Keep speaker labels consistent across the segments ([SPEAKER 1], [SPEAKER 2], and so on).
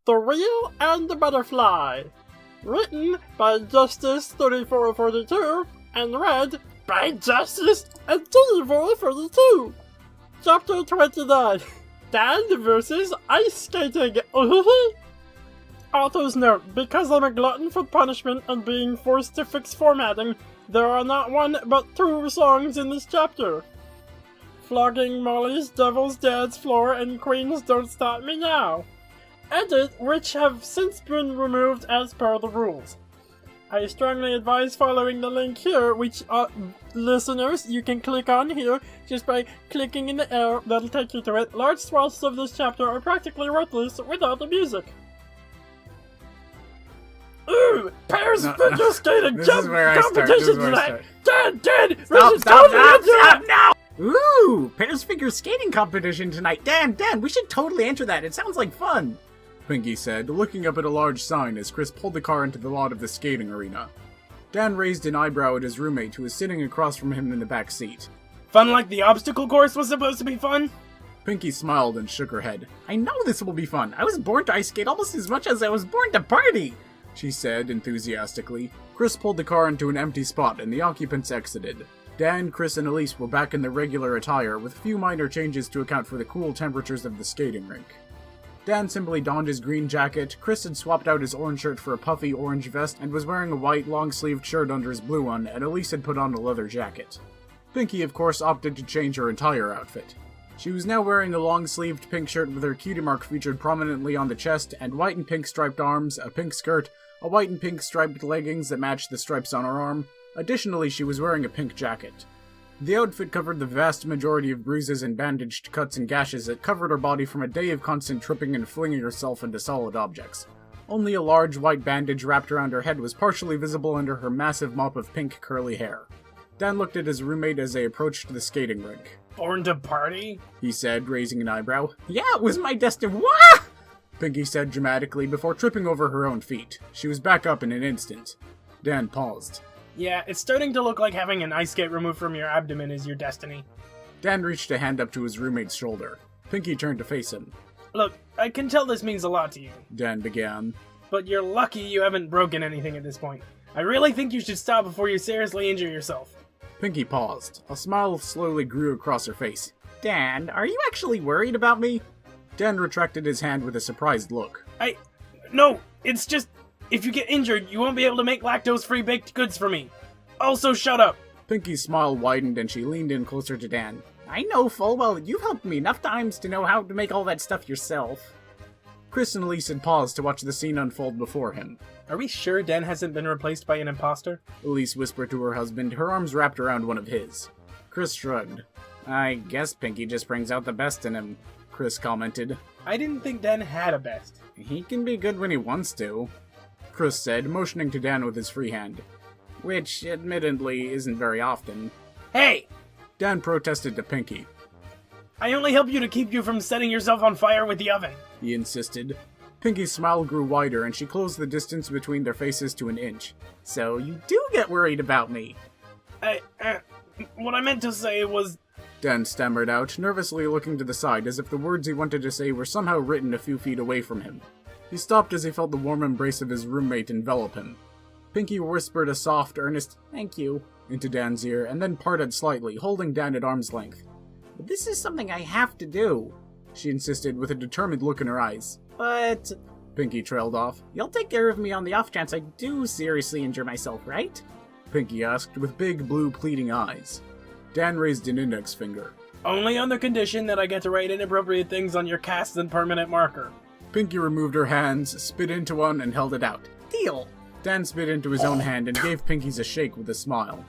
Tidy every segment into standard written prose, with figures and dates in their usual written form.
[SPEAKER 1] The Wheel and the Butterfly. Written by Justice3442 and read by Justice and 3442. Chapter 29. Dan versus Ice Skating. Author's note, because I'm a glutton for punishment and being forced to fix formatting, there are not one but two songs in this chapter. Flogging Molly's Devil's Dance Floor and Queen's Don't Stop Me Now. Edit, which have since been removed as per the rules. I strongly advise following the link here, which, listeners, you can click on here just by clicking in the arrow that'll take you to it. Large swaths of this chapter are practically worthless without the music. Ooh! Pairs figure skating competition tonight! Dan!
[SPEAKER 2] Stop now! Ooh! Pairs figure skating competition tonight! Dan! We should totally enter that! It sounds like fun! Pinkie said, looking up at a large sign as Chris pulled the car into the lot of the skating arena. Dan raised an eyebrow at his roommate, who was sitting across from him in the back seat.
[SPEAKER 3] Fun like the obstacle course was supposed to be fun?
[SPEAKER 2] Pinkie smiled and shook her head. I know this will be fun! I was born to ice skate almost as much as I was born to party! She said enthusiastically. Chris pulled the car into an empty spot and the occupants exited. Dan, Chris, and Elise were back in their regular attire, with a few minor changes to account for the cool temperatures of the skating rink. Dan simply donned his green jacket, Chris had swapped out his orange shirt for a puffy orange vest and was wearing a white, long-sleeved shirt under his blue one, and Elise had put on a leather jacket. Pinkie, of course, opted to change her entire outfit. She was now wearing a long-sleeved pink shirt with her cutie mark featured prominently on the chest, and white and pink striped arms, a pink skirt, a white and pink striped leggings that matched the stripes on her arm. Additionally, she was wearing a pink jacket. The outfit covered the vast majority of bruises and bandaged cuts and gashes that covered her body from a day of constant tripping and flinging herself into solid objects. Only a large white bandage wrapped around her head was partially visible under her massive mop of pink curly hair. Dan looked at his roommate as they approached the skating rink.
[SPEAKER 3] Born to party?
[SPEAKER 2] He said, raising an eyebrow. Yeah, it was my destiny. Wah! Pinkie said dramatically before tripping over her own feet. She was back up in an instant. Dan paused.
[SPEAKER 3] Yeah, it's starting to look like having an ice skate removed from your abdomen is your destiny.
[SPEAKER 2] Dan reached a hand up to his roommate's shoulder. Pinkie turned to face him.
[SPEAKER 3] Look, I can tell this means a lot to you.
[SPEAKER 2] Dan began.
[SPEAKER 3] But you're lucky you haven't broken anything at this point. I really think you should stop before you seriously injure yourself.
[SPEAKER 2] Pinkie paused. A smile slowly grew across her face. Dan, are you actually worried about me? Dan retracted his hand with a surprised look.
[SPEAKER 3] No, it's just... If you get injured, you won't be able to make lactose-free baked goods for me. Also, shut up.
[SPEAKER 2] Pinkie's smile widened and she leaned in closer to Dan. I know full well you've helped me enough times to know how to make all that stuff yourself. Chris and Elise had paused to watch the scene unfold before him.
[SPEAKER 3] Are we sure Dan hasn't been replaced by an imposter?
[SPEAKER 2] Elise whispered to her husband, her arms wrapped around one of his. Chris shrugged. I guess Pinkie just brings out the best in him, Chris commented.
[SPEAKER 3] I didn't think Dan had a best.
[SPEAKER 2] He can be good when he wants to, Chris said, motioning to Dan with his free hand. Which, admittedly, isn't very often.
[SPEAKER 3] Hey!
[SPEAKER 2] Dan protested to Pinkie.
[SPEAKER 3] I only help you to keep you from setting yourself on fire with the oven,
[SPEAKER 2] he insisted. Pinkie's smile grew wider and she closed the distance between their faces to an inch. So you do get worried about me.
[SPEAKER 3] What I meant to say was...
[SPEAKER 2] Dan stammered out, nervously looking to the side as if the words he wanted to say were somehow written a few feet away from him. He stopped as he felt the warm embrace of his roommate envelop him. Pinkie whispered a soft, earnest, thank you, into Dan's ear, and then parted slightly, holding Dan at arm's length. But this is something I have to do, she insisted with a determined look in her eyes. But, Pinkie trailed off, you'll take care of me on the off chance I do seriously injure myself, right? Pinkie asked, with big, blue, pleading eyes. Dan raised an index finger.
[SPEAKER 3] Only on the condition that I get to write inappropriate things on your cast and permanent marker.
[SPEAKER 2] Pinkie removed her hands, spit into one, and held it out. Deal! Dan spit into his own hand and gave Pinkie's a shake with a smile.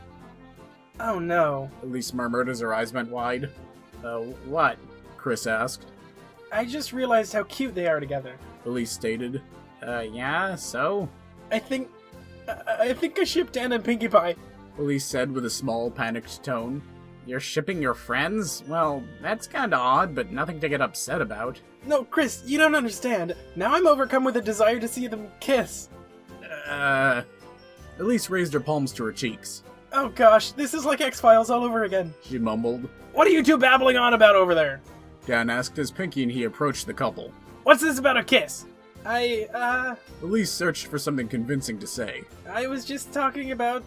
[SPEAKER 3] Oh no.
[SPEAKER 2] Elise murmured as her eyes went wide. What? Chris asked.
[SPEAKER 3] I just realized how cute they are together.
[SPEAKER 2] Elise stated. Yeah, so?
[SPEAKER 3] I think I shipped Dan and Pinkie Pie.
[SPEAKER 2] Elise said with a small, panicked tone. You're shipping your friends? Well, that's kinda odd, but nothing to get upset about.
[SPEAKER 3] No, Chris, you don't understand. Now I'm overcome with a desire to see them kiss.
[SPEAKER 2] Elise raised her palms to her cheeks.
[SPEAKER 3] Oh gosh, this is like X-Files all over again.
[SPEAKER 2] She mumbled.
[SPEAKER 3] What are you two babbling on about over there?
[SPEAKER 2] Dan asked as Pinkie and he approached the couple.
[SPEAKER 3] What's this about a kiss?
[SPEAKER 2] Elise searched for something convincing to say.
[SPEAKER 1] I was just talking about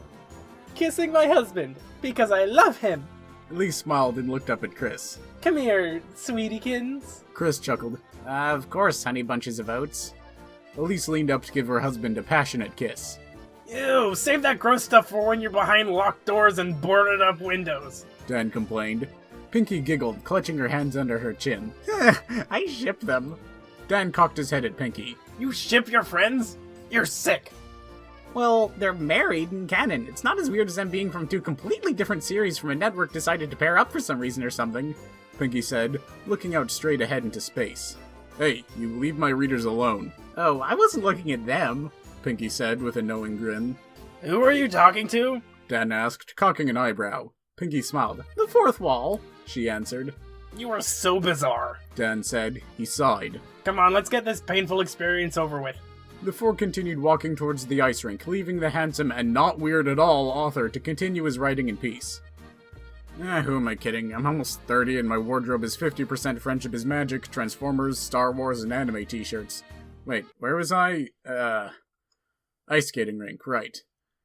[SPEAKER 1] kissing my husband, because I love him.
[SPEAKER 2] Elise smiled and looked up at Chris.
[SPEAKER 1] Come here, sweetiekins.
[SPEAKER 2] Chris chuckled. Of course, honey bunches of oats. Elise leaned up to give her husband a passionate kiss.
[SPEAKER 3] Ew, save that gross stuff for when you're behind locked doors and boarded up windows.
[SPEAKER 2] Dan complained. Pinkie giggled, clutching her hands under her chin. I ship them. Dan cocked his head at Pinkie.
[SPEAKER 3] You ship your friends? You're sick.
[SPEAKER 2] Well, they're married in canon. It's not as weird as them being from two completely different series from a network decided to pair up for some reason or something, Pinkie said, looking out straight ahead into space. Hey, you leave my readers alone. Oh, I wasn't looking at them, Pinkie said with a knowing grin.
[SPEAKER 3] Who are you talking to?
[SPEAKER 2] Dan asked, cocking an eyebrow. Pinkie smiled. The fourth wall, she answered.
[SPEAKER 3] You are so bizarre,
[SPEAKER 2] Dan said. He sighed.
[SPEAKER 3] Come on, let's get this painful experience over with.
[SPEAKER 2] The four continued walking towards the ice rink, leaving the handsome and not weird at all author to continue his writing in peace. Who am I kidding? I'm almost 30 and my wardrobe is 50% Friendship is Magic, Transformers, Star Wars, and anime t-shirts. Wait, where was I? Ice skating rink, right.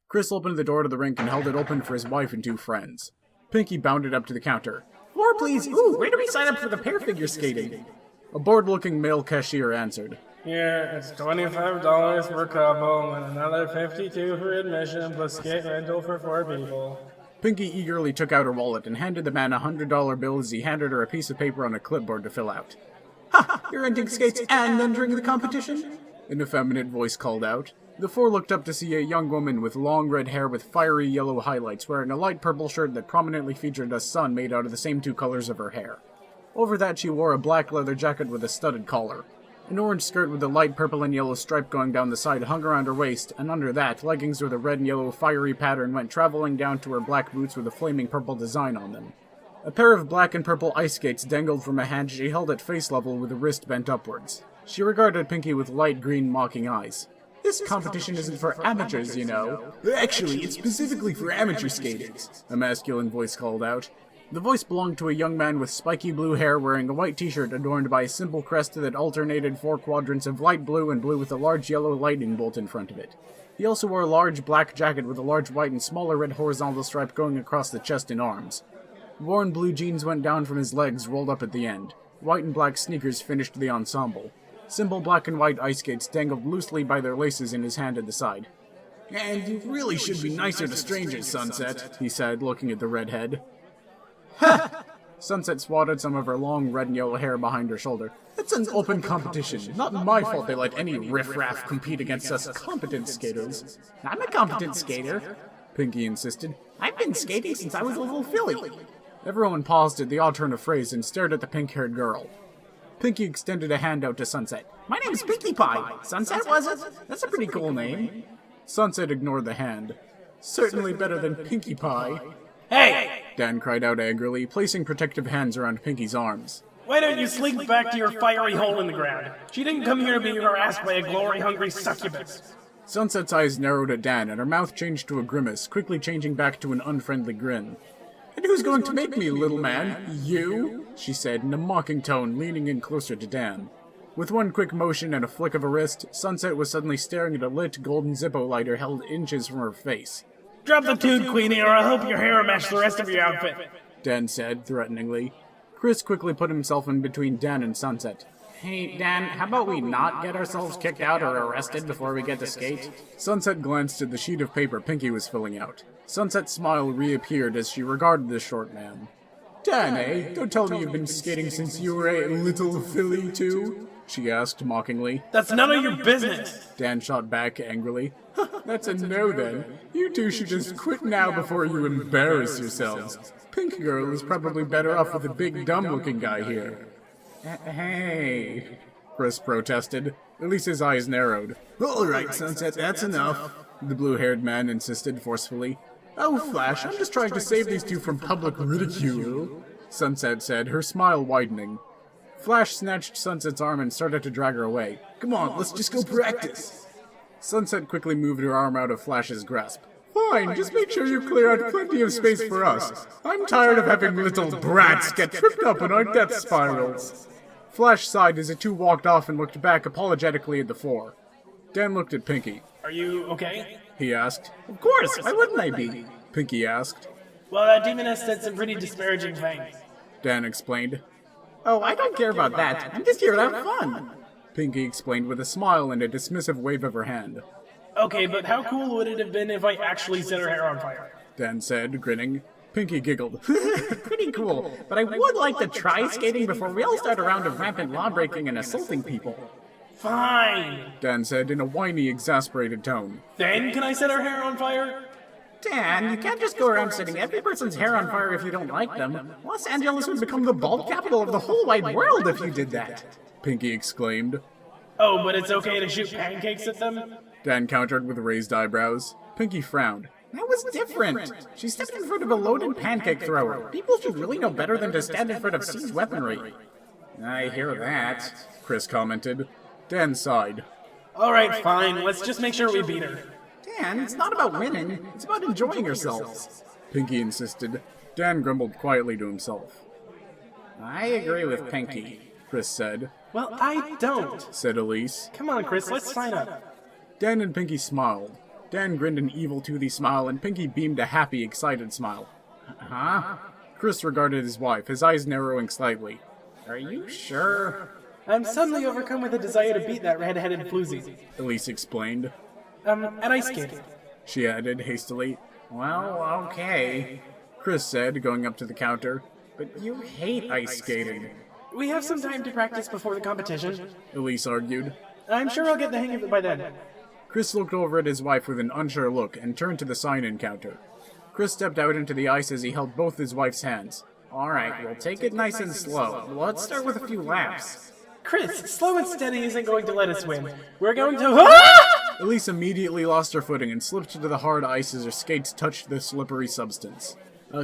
[SPEAKER 2] Chris opened the door to the rink and held it open for his wife and two friends. Pinkie bounded up to the counter. Floor, please! Ooh, where do we sign up for the pair figure skating? A bored-looking male cashier answered.
[SPEAKER 1] Here, it's $25 per couple and another $52 for admission plus skate rental for 4 people.
[SPEAKER 2] Pinkie eagerly took out her wallet and handed the man a $100 bill as he handed her a piece of paper on a clipboard to fill out. Ha! You're renting skates and entering the competition? An effeminate voice called out. The four looked up to see a young woman with long red hair with fiery yellow highlights wearing a light purple shirt that prominently featured a sun made out of the same two colors of her hair. Over that she wore a black leather jacket with a studded collar. An orange skirt with a light purple and yellow stripe going down the side hung around her waist, and under that, leggings with a red and yellow fiery pattern went traveling down to her black boots with a flaming purple design on them. A pair of black and purple ice skates dangled from a hand she held at face level with a wrist bent upwards. She regarded Pinkie with light green mocking eyes. This competition isn't for amateurs, you know. Actually, it's specifically for amateur skaters, a masculine voice called out. The voice belonged to a young man with spiky blue hair wearing a white t-shirt adorned by a simple crest that alternated 4 quadrants of light blue and blue with a large yellow lightning bolt in front of it. He also wore a large black jacket with a large white and smaller red horizontal stripe going across the chest and arms. Worn blue jeans went down from his legs, rolled up at the end. White and black sneakers finished the ensemble. Simple black and white ice skates dangled loosely by their laces in his hand at the side. And you really should be nicer to strangers, Sunset, he said, looking at the redhead. Ha! Sunset swatted some of her long red and yellow hair behind her shoulder. It's an open competition. Not my fault they let any riffraff compete against us competent skaters. I'm a competent skater, Pinkie insisted. I've been skating since I was a little filly. Everyone paused at the odd turn of phrase and stared at the pink-haired girl. Pinkie extended a hand out to Sunset. My name's Pinkie Pie. Sunset, was it? That's a pretty cool name. Sunset ignored the hand. Certainly better than Pinkie Pie.
[SPEAKER 3] Hey!
[SPEAKER 2] Dan cried out angrily, placing protective hands around Pinkie's arms.
[SPEAKER 3] Why don't you slink back to your fiery hole in the ground? She didn't come here to be harassed by a glory-hungry succubus.
[SPEAKER 2] Sunset's eyes narrowed at Dan, and her mouth changed to a grimace, quickly changing back to an unfriendly grin. And who's going to make me, little man? You? She said in a mocking tone, leaning in closer to Dan. With one quick motion and a flick of a wrist, Sunset was suddenly staring at a lit golden Zippo lighter held inches from her face.
[SPEAKER 3] Drop the tune, Queenie, or I'll help your hair match the rest of your outfit,
[SPEAKER 2] Dan said, threateningly. Chris quickly put himself in between Dan and Sunset. Hey, Dan, how about we not get ourselves kicked out or arrested before we get to skate? Sunset glanced at the sheet of paper Pinkie was filling out. Sunset's smile reappeared as she regarded the short man. Dan, eh? Don't tell me you've been skating since you were a little filly, too? She asked mockingly.
[SPEAKER 3] That's none of your business,
[SPEAKER 2] Dan shot back angrily. That's a no, then. You two should just quit now before you embarrass yourselves. Pink Girl is probably better off with a big dumb-looking guy here. Hey, Chris protested. Elise's eyes narrowed. All right, Sunset, that's enough, the blue-haired man insisted forcefully. Oh, Flash, I'm just trying to save these two from public ridicule, Sunset said, her smile widening. Flash snatched Sunset's arm and started to drag her away. Come on, let's just go practice. Sunset quickly moved her arm out of Flash's grasp. Fine, just make sure you clear out plenty of space for us. I'm tired of having little brats get tripped up in our death spirals. Flash sighed as the two walked off and looked back apologetically at the four. Dan looked at Pinkie.
[SPEAKER 3] Are you okay?
[SPEAKER 2] He asked. Of course, why wouldn't I be? Pinkie asked.
[SPEAKER 3] Well, that demoness said some pretty disparaging things.
[SPEAKER 2] Dan explained. Oh, I don't care about that. I'm just here to have fun. Pinkie explained with a smile and a dismissive wave of her hand.
[SPEAKER 3] Okay, but how cool would it have been if I actually set her hair on fire?
[SPEAKER 2] Dan said, grinning. Pinkie giggled. Pretty cool, but I would like to try skating before we all start a round of rampant law-breaking and assaulting people.
[SPEAKER 3] Fine,
[SPEAKER 2] Dan said in a whiny, exasperated tone.
[SPEAKER 3] Then can I set her hair on fire?
[SPEAKER 2] Dan, you can't just go around setting every person's hair on fire if you don't like them. Los Angeles would become the bald capital of the whole wide world if you did that. Pinkie exclaimed.
[SPEAKER 3] Oh, but it's okay to shoot pancakes at them?
[SPEAKER 2] Dan countered with raised eyebrows. Pinkie frowned. That was different. She stepped in front of a loaded pancake thrower. People should really know better than to stand in front of seized weaponry. I hear that, Chris commented. Dan sighed.
[SPEAKER 3] Alright, fine. Let's just make sure we beat her.
[SPEAKER 2] Dan, it's not about winning. It's about enjoying yourselves. Pinkie insisted. Dan grumbled quietly to himself. I agree with Pinkie, Chris said.
[SPEAKER 3] Well, I don't,
[SPEAKER 2] said Elise.
[SPEAKER 3] Come on, Chris, let's sign up.
[SPEAKER 2] Dan and Pinkie smiled. Dan grinned an evil, toothy smile, and Pinkie beamed a happy, excited smile. Huh? Chris regarded his wife, his eyes narrowing slightly. Are you sure?
[SPEAKER 3] I'm suddenly overcome with a desire to beat that red-headed floozy.
[SPEAKER 2] Elise explained.
[SPEAKER 3] At ice skating.
[SPEAKER 2] She added hastily. Well, okay, Chris said, going up to the counter. But you hate ice skating.
[SPEAKER 3] We have some time to practice before the competition,
[SPEAKER 2] Elise argued.
[SPEAKER 3] I'm sure I'll get the hang of it by then.
[SPEAKER 2] Chris looked over at his wife with an unsure look and turned to the sign-in counter. Chris stepped out into the ice as he held both his wife's hands. Alright, we'll take it nice and slow. Let's start with a few laps.
[SPEAKER 3] Chris, slow and steady isn't going to let us win. We're going to...
[SPEAKER 2] Elise immediately lost her footing and slipped into the hard ice as her skates touched the slippery substance.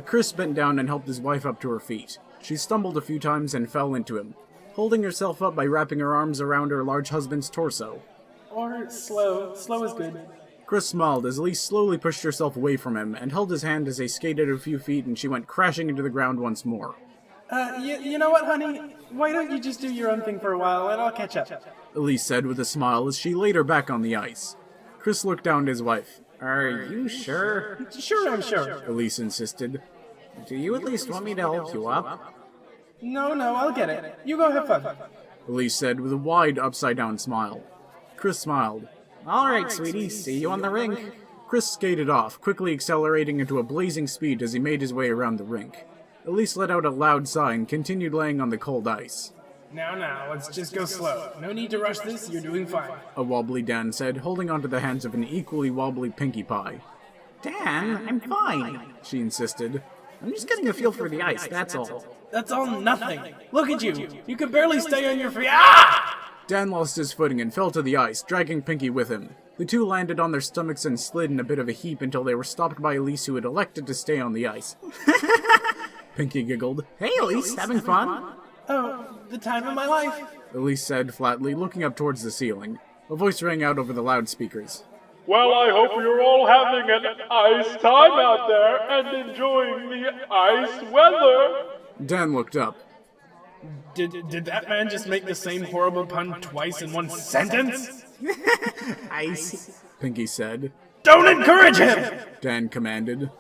[SPEAKER 2] Chris bent down and helped his wife up to her feet. She stumbled a few times and fell into him, holding herself up by wrapping her arms around her large husband's torso.
[SPEAKER 3] Or slow. Slow is good.
[SPEAKER 2] Chris smiled as Elise slowly pushed herself away from him and held his hand as they skated a few feet and she went crashing into the ground once more.
[SPEAKER 3] You know what, honey? Why don't you just do your own thing for a while and I'll catch up?
[SPEAKER 2] Elise said with a smile as she laid her back on the ice. Chris looked down at his wife. Are you sure?
[SPEAKER 3] Sure, I'm sure.
[SPEAKER 2] Elise insisted. Do you at least want me to help you up?
[SPEAKER 3] No, I'll get it. You go have fun.
[SPEAKER 2] Elise said with a wide upside-down smile. Chris smiled. Alright, sweetie, see you on the rink. Chris skated off, quickly accelerating into a blazing speed as he made his way around the rink. Elise let out a loud sigh and continued laying on the cold ice.
[SPEAKER 3] Now, let's just go slow. No need to rush this, you're doing fine.
[SPEAKER 2] A wobbly Dan said, holding onto the hands of an equally wobbly Pinkie Pie. Dan, I'm fine, she insisted. I'm just getting a feel for the ice, that's all.
[SPEAKER 3] That's all nothing. Look at you. You can barely stay on your feet. Ah!
[SPEAKER 2] Dan lost his footing and fell to the ice, dragging Pinkie with him. The two landed on their stomachs and slid in a bit of a heap until they were stopped by Elise, who had elected to stay on the ice. Pinkie giggled. Hey, Elise, having fun?
[SPEAKER 3] Oh, the time of my life.
[SPEAKER 2] Elise said flatly, looking up towards the ceiling. A voice rang out over the loudspeakers.
[SPEAKER 1] Well, I hope you're all having an ice time out there and enjoying the ice weather.
[SPEAKER 2] Dan looked up.
[SPEAKER 3] Did that man just make the same horrible pun twice in one sentence?
[SPEAKER 2] Ice, Pinkie said.
[SPEAKER 3] Don't encourage him!
[SPEAKER 2] Dan commanded.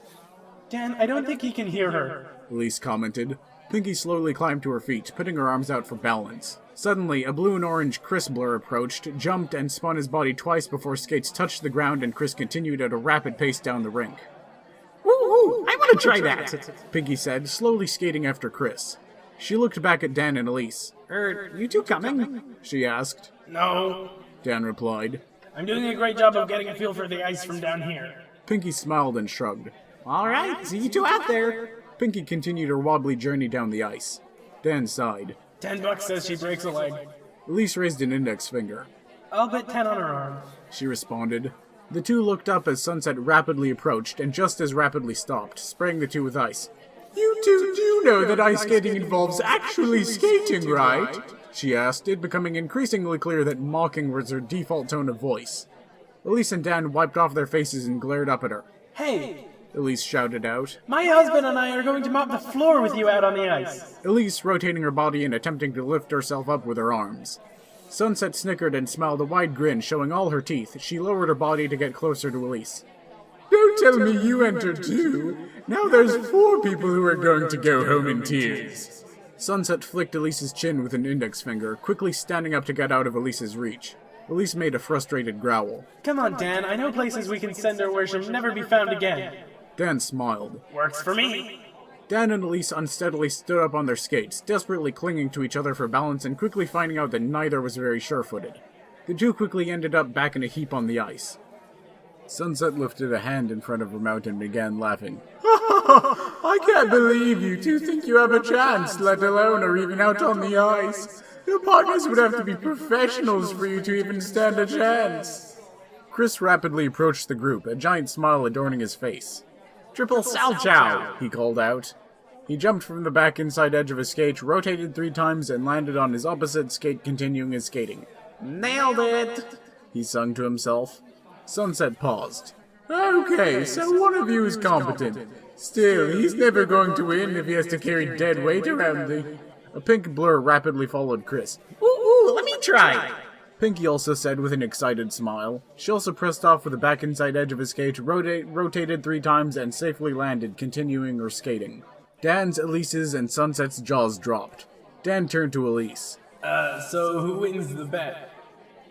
[SPEAKER 3] Dan, I don't think he can hear her.
[SPEAKER 2] Elise commented. Pinkie slowly climbed to her feet, putting her arms out for balance. Suddenly, a blue and orange Chris blur approached, jumped, and spun his body twice before skates touched the ground and Chris continued at a rapid pace down the rink. Woo-hoo! I want to try that! Pinkie said, slowly skating after Chris. She looked back at Dan and Elise. You two coming? She asked.
[SPEAKER 3] No,
[SPEAKER 2] Dan replied.
[SPEAKER 3] I'm doing a great job of getting a feel for the ice from down here.
[SPEAKER 2] Pinkie smiled and shrugged. All right, see you two out there. Pinkie continued her wobbly journey down the ice. Dan sighed.
[SPEAKER 3] $10 says she breaks a leg.
[SPEAKER 2] Elise raised an index finger.
[SPEAKER 3] I'll bet 10 on her arm.
[SPEAKER 2] She responded. The two looked up as sunset rapidly approached and just as rapidly stopped, spraying the two with ice. You two do know that ice skating involves actually skating, right? She asked, it becoming increasingly clear that mocking was her default tone of voice. Elise and Dan wiped off their faces and glared up at her.
[SPEAKER 3] Hey!
[SPEAKER 2] Elise shouted out.
[SPEAKER 3] My husband and I are going to mop the floor with you out on the ice.
[SPEAKER 2] Elise rotating her body and attempting to lift herself up with her arms. Sunset snickered and smiled a wide grin showing all her teeth. She lowered her body to get closer to Elise. Don't tell me you entered too. Now there's 4 people who are going to go home in tears. Sunset flicked Elise's chin with an index finger, quickly standing up to get out of Elise's reach. Elise made a frustrated growl.
[SPEAKER 3] Come on, Dan, I know places we can send her where she'll never be found again.
[SPEAKER 2] Dan smiled.
[SPEAKER 3] Works for me.
[SPEAKER 2] Dan and Elise unsteadily stood up on their skates, desperately clinging to each other for balance and quickly finding out that neither was very sure-footed. The two quickly ended up back in a heap on the ice. Sunset lifted a hand in front of her mouth and began laughing. I can't believe you two think you have a chance, let alone are even out on the ice. Your partners would have to be professionals for you to even stand a chance. Chris rapidly approached the group, a giant smile adorning his face. Triple Salchow, he called out. He jumped from the back inside edge of his skate, rotated 3 times, and landed on his opposite skate, continuing his skating. Nailed it, he sung to himself. Sunset paused. Okay, so one of you is competent. Still, he's never going to win if he has to carry dead weight around the... A pink blur rapidly followed Chris.
[SPEAKER 3] Ooh, let me try.
[SPEAKER 2] Pinkie also said with an excited smile. She also pressed off with the back inside edge of his skate, rotated 3 times, and safely landed, continuing her skating. Dan's, Elise's, and Sunset's jaws dropped. Dan turned to Elise.
[SPEAKER 3] So who wins the bet?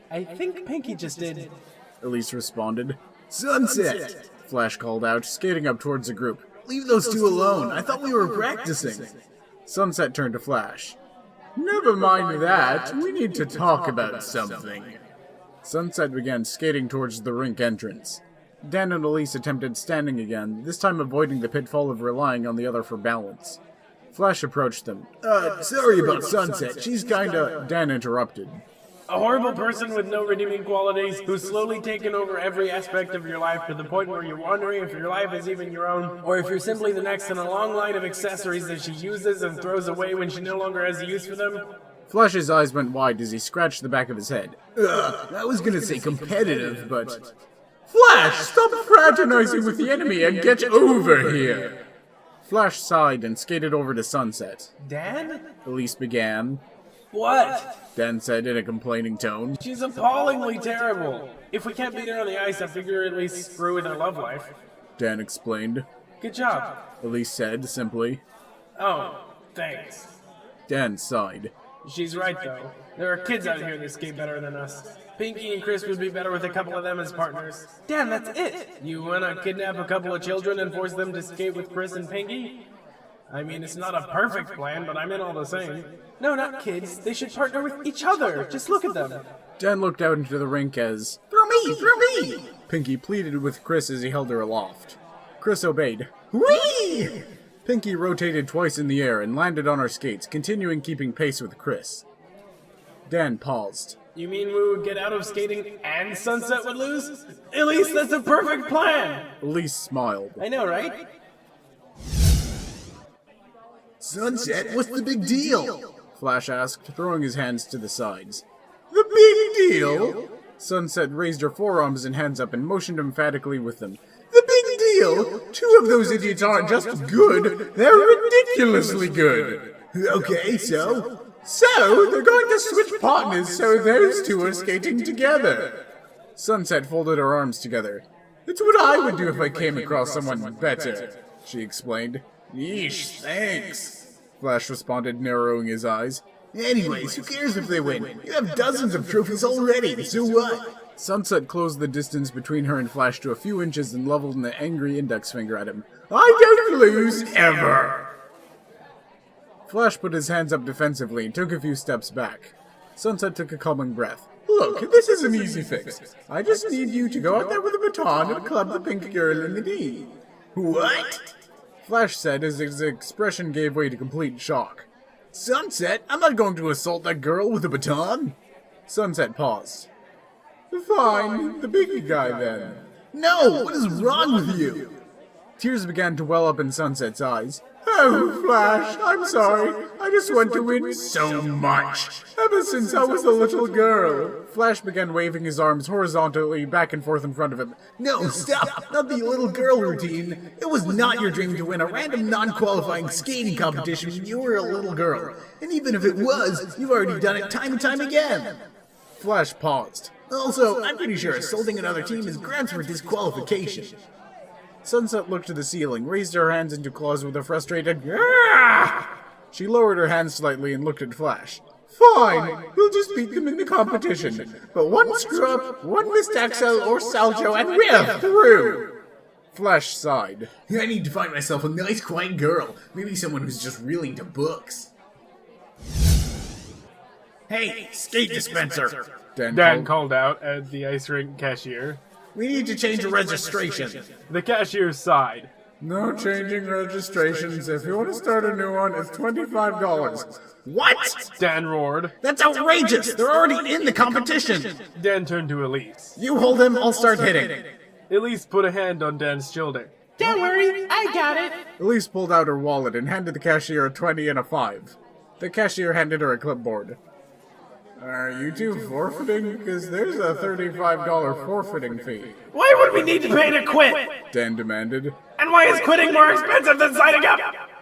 [SPEAKER 3] I think Pinkie just did.
[SPEAKER 2] Elise responded. Sunset! Flash called out, skating up towards the group. Leave those two alone. I thought we were practicing. Sunset turned to Flash. Never mind that. We need to talk about something. Sunset began skating towards the rink entrance. Dan and Elise attempted standing again, this time avoiding the pitfall of relying on the other for balance. Flash approached them. Sorry about Sunset. She's kinda... Dan interrupted.
[SPEAKER 3] A horrible person with no redeeming qualities who's slowly taken over every aspect of your life to the point where you're wondering if your life is even your own, or if you're simply the next in a long line of accessories that she uses and throws away when she no longer has a use for them.
[SPEAKER 2] Flash's eyes went wide as he scratched the back of his head. I was gonna say competitive, but... Flash, stop fraternizing with the enemy and get over here! Flash sighed and skated over to Sunset.
[SPEAKER 3] Dan?
[SPEAKER 2] Elise began.
[SPEAKER 3] What?
[SPEAKER 2] Dan said in a complaining tone.
[SPEAKER 3] She's appallingly terrible. If we can't beat her on the ice, I figure at least screw with her love life.
[SPEAKER 2] Dan explained.
[SPEAKER 3] Good job.
[SPEAKER 2] Elise said, simply.
[SPEAKER 3] Oh, thanks.
[SPEAKER 2] Dan sighed.
[SPEAKER 3] She's right, though. There are kids out here that skate better than us. Pinkie and Chris would be better with a couple of them as partners. Dan, that's it! You wanna kidnap a couple of children and force them to skate with Chris and Pinkie? I mean, it's not a perfect plan, but I'm in all the same. No, not kids. They should partner with each other. Just look at them.
[SPEAKER 2] Dan looked out into the rink as... Through me! Pinkie pleaded with Chris as he held her aloft. Chris obeyed. Whee! Pinkie rotated twice in the air and landed on her skates, continuing keeping pace with Chris. Dan paused.
[SPEAKER 3] You mean we would get out of skating and Sunset would lose? Elise, that's a perfect plan!
[SPEAKER 2] Elise smiled.
[SPEAKER 3] I know, right?
[SPEAKER 2] Sunset, what's the big deal? Flash asked, throwing his hands to the sides. The big deal? Sunset raised her forearms and hands up and motioned emphatically with them. The big deal? 2 of those idiots aren't just good, they're ridiculously good. Okay, so? So, they're going to switch partners so those 2 are skating together. Sunset folded her arms together. It's what I would do if I came across someone better, she explained. Yeesh, thanks, Flash responded, narrowing his eyes. Anyways, who cares if they win? You have dozens of trophies already, so what? Sunset closed the distance between her and Flash to a few inches and leveled an angry index finger at him. I don't lose, ever! Flash put his hands up defensively and took a few steps back. Sunset took a calming breath. Look, this is an easy fix. I just need you to go out there with a baton and club the pink girl in the knee. What? Flash said as his expression gave way to complete shock. Sunset, I'm not going to assault that girl with a baton. Sunset paused. Fine, the biggie guy then. No, what is wrong with you? Tears began to well up in Sunset's eyes. Oh, Flash, I'm sorry. I just want to win so much. Ever since I was a little girl. Flash began waving his arms horizontally back and forth in front of him.
[SPEAKER 4] No, stop! Not the little girl routine. It was not your dream to win a random non-qualifying skating competition when you were a little girl. And even if it was, you've already done it time and time again.
[SPEAKER 2] Flash paused.
[SPEAKER 4] Also, I'm pretty sure assaulting another team is grounds for disqualification.
[SPEAKER 2] Sunset looked to the ceiling, raised her hands into claws with a frustrated "Gah!" She lowered her hands slightly and looked at Flash. Fine, we'll just beat them in the competition. But one screw-up, one missed axel or salcho, and we're through! Flash sighed.
[SPEAKER 4] I need to find myself a nice, quiet girl. Maybe someone who's just really into books. Hey, skate dispenser!
[SPEAKER 3] Dan called out at the ice rink cashier.
[SPEAKER 4] We need to change the registration.
[SPEAKER 3] The cashier sighed.
[SPEAKER 2] No changing registrations. If you want to start a new one, it's $25.
[SPEAKER 4] What?
[SPEAKER 3] Dan roared.
[SPEAKER 4] That's outrageous! They're already in the competition!
[SPEAKER 3] Dan turned to Elise.
[SPEAKER 4] You hold him, I'll start hitting.
[SPEAKER 3] Elise put a hand on Dan's shoulder.
[SPEAKER 5] Don't worry, I got it.
[SPEAKER 2] Elise pulled out her wallet and handed the cashier a 20 and a 5. The cashier handed her a clipboard. Are you two forfeiting? Because there's a $35 forfeiting fee.
[SPEAKER 3] Why would we need to pay to quit?
[SPEAKER 2] Dan demanded.
[SPEAKER 3] And why is quitting more expensive than signing up?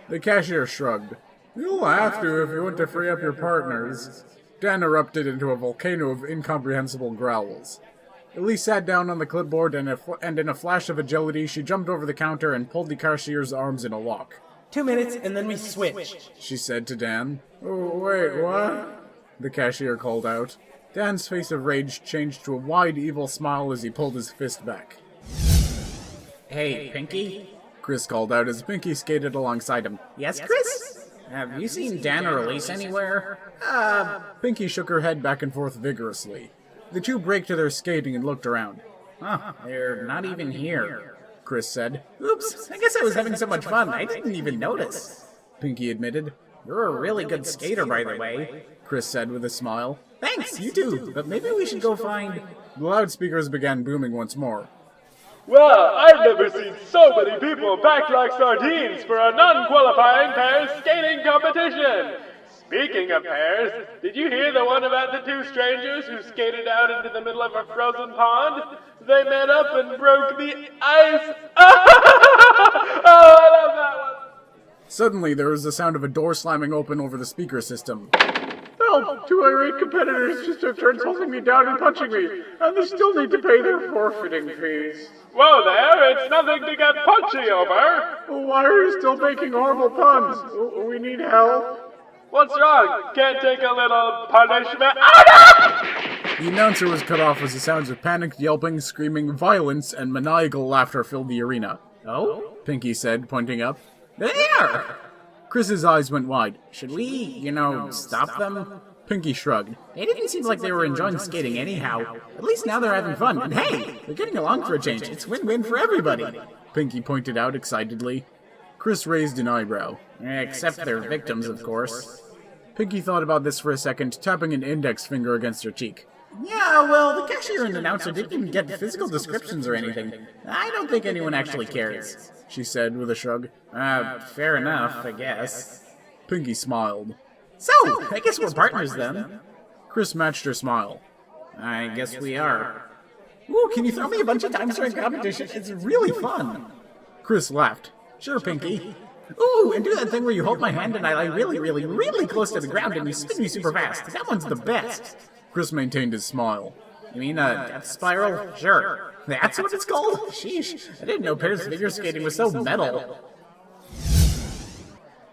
[SPEAKER 2] The cashier shrugged. You'll have to if you want to free up your partners. Dan erupted into a volcano of incomprehensible growls. Elise sat down on the clipboard and in a flash of agility, she jumped over the counter and pulled the cashier's arms in a lock.
[SPEAKER 5] 2 minutes and then we switch.
[SPEAKER 2] She said to Dan. Oh, wait, what? The cashier called out. Dan's face of rage changed to a wide, evil smile as he pulled his fist back.
[SPEAKER 4] Hey, Pinkie?
[SPEAKER 2] Chris called out as Pinkie skated alongside him.
[SPEAKER 4] Yes, Chris? Have you seen Dan or Elise anywhere?
[SPEAKER 2] Pinkie shook her head back and forth vigorously. The two braked to their skating and looked around.
[SPEAKER 4] Huh, they're not even here.
[SPEAKER 2] Chris said.
[SPEAKER 4] Oops, I guess I was having so much fun, I didn't even notice.
[SPEAKER 2] Pinkie admitted.
[SPEAKER 4] You're a really good skater, by the way.
[SPEAKER 2] Chris said with a smile.
[SPEAKER 4] Thanks, you too, but maybe we should go find...
[SPEAKER 2] The loudspeakers began booming once more.
[SPEAKER 6] Well, I've never seen so many people packed like sardines for a non-qualifying pairs skating competition. Speaking of pairs, did you hear the one about the two strangers who skated out into the middle of a frozen pond? They met up and broke the ice. Oh, I love that one.
[SPEAKER 2] Suddenly, there was the sound of a door slamming open over the speaker system.
[SPEAKER 6] Help! Two irate competitors just took turns holding me down and punching me, and they still need to pay their forfeiting fees. Whoa there, it's nothing to get punchy over! Why are you still making horrible puns? We need help. What's wrong? Can't take a little punishment?
[SPEAKER 2] The announcer was cut off as the sounds of panicked yelping, screaming, violence, and maniacal laughter filled the arena.
[SPEAKER 4] Oh?
[SPEAKER 2] Pinkie said, pointing up.
[SPEAKER 4] There!
[SPEAKER 2] Chris's eyes went wide.
[SPEAKER 4] Should we, stop them?
[SPEAKER 2] Pinkie shrugged.
[SPEAKER 4] They didn't seem like they were enjoying skating anyhow. At least now they're having fun. And hey, they're getting along for a change. It's win-win for everybody.
[SPEAKER 2] Pinkie pointed out excitedly. Chris raised an eyebrow.
[SPEAKER 4] Except their victims, of course.
[SPEAKER 2] Pinkie thought about this for a second, tapping an index finger against her cheek.
[SPEAKER 4] Yeah, well, the cashier and announcer didn't even get physical descriptions or anything. I don't think anyone actually cares.
[SPEAKER 2] She said with a shrug.
[SPEAKER 4] Fair enough, I guess.
[SPEAKER 2] Pinkie smiled.
[SPEAKER 4] So, I guess we're partners then.
[SPEAKER 2] Chris matched her smile.
[SPEAKER 4] I guess we are. Ooh, can you throw me a bunch of times during competition? It's really fun.
[SPEAKER 2] Chris laughed.
[SPEAKER 4] Sure, Pinkie. Ooh, and do that thing where you hold my hand and I lie really, really, really close to the ground and you spin me super fast. That one's the best.
[SPEAKER 2] Chris maintained his smile.
[SPEAKER 4] You mean a death spiral? Sure. That's what it's called? Sheesh, I didn't know pairs figure skating was so metal.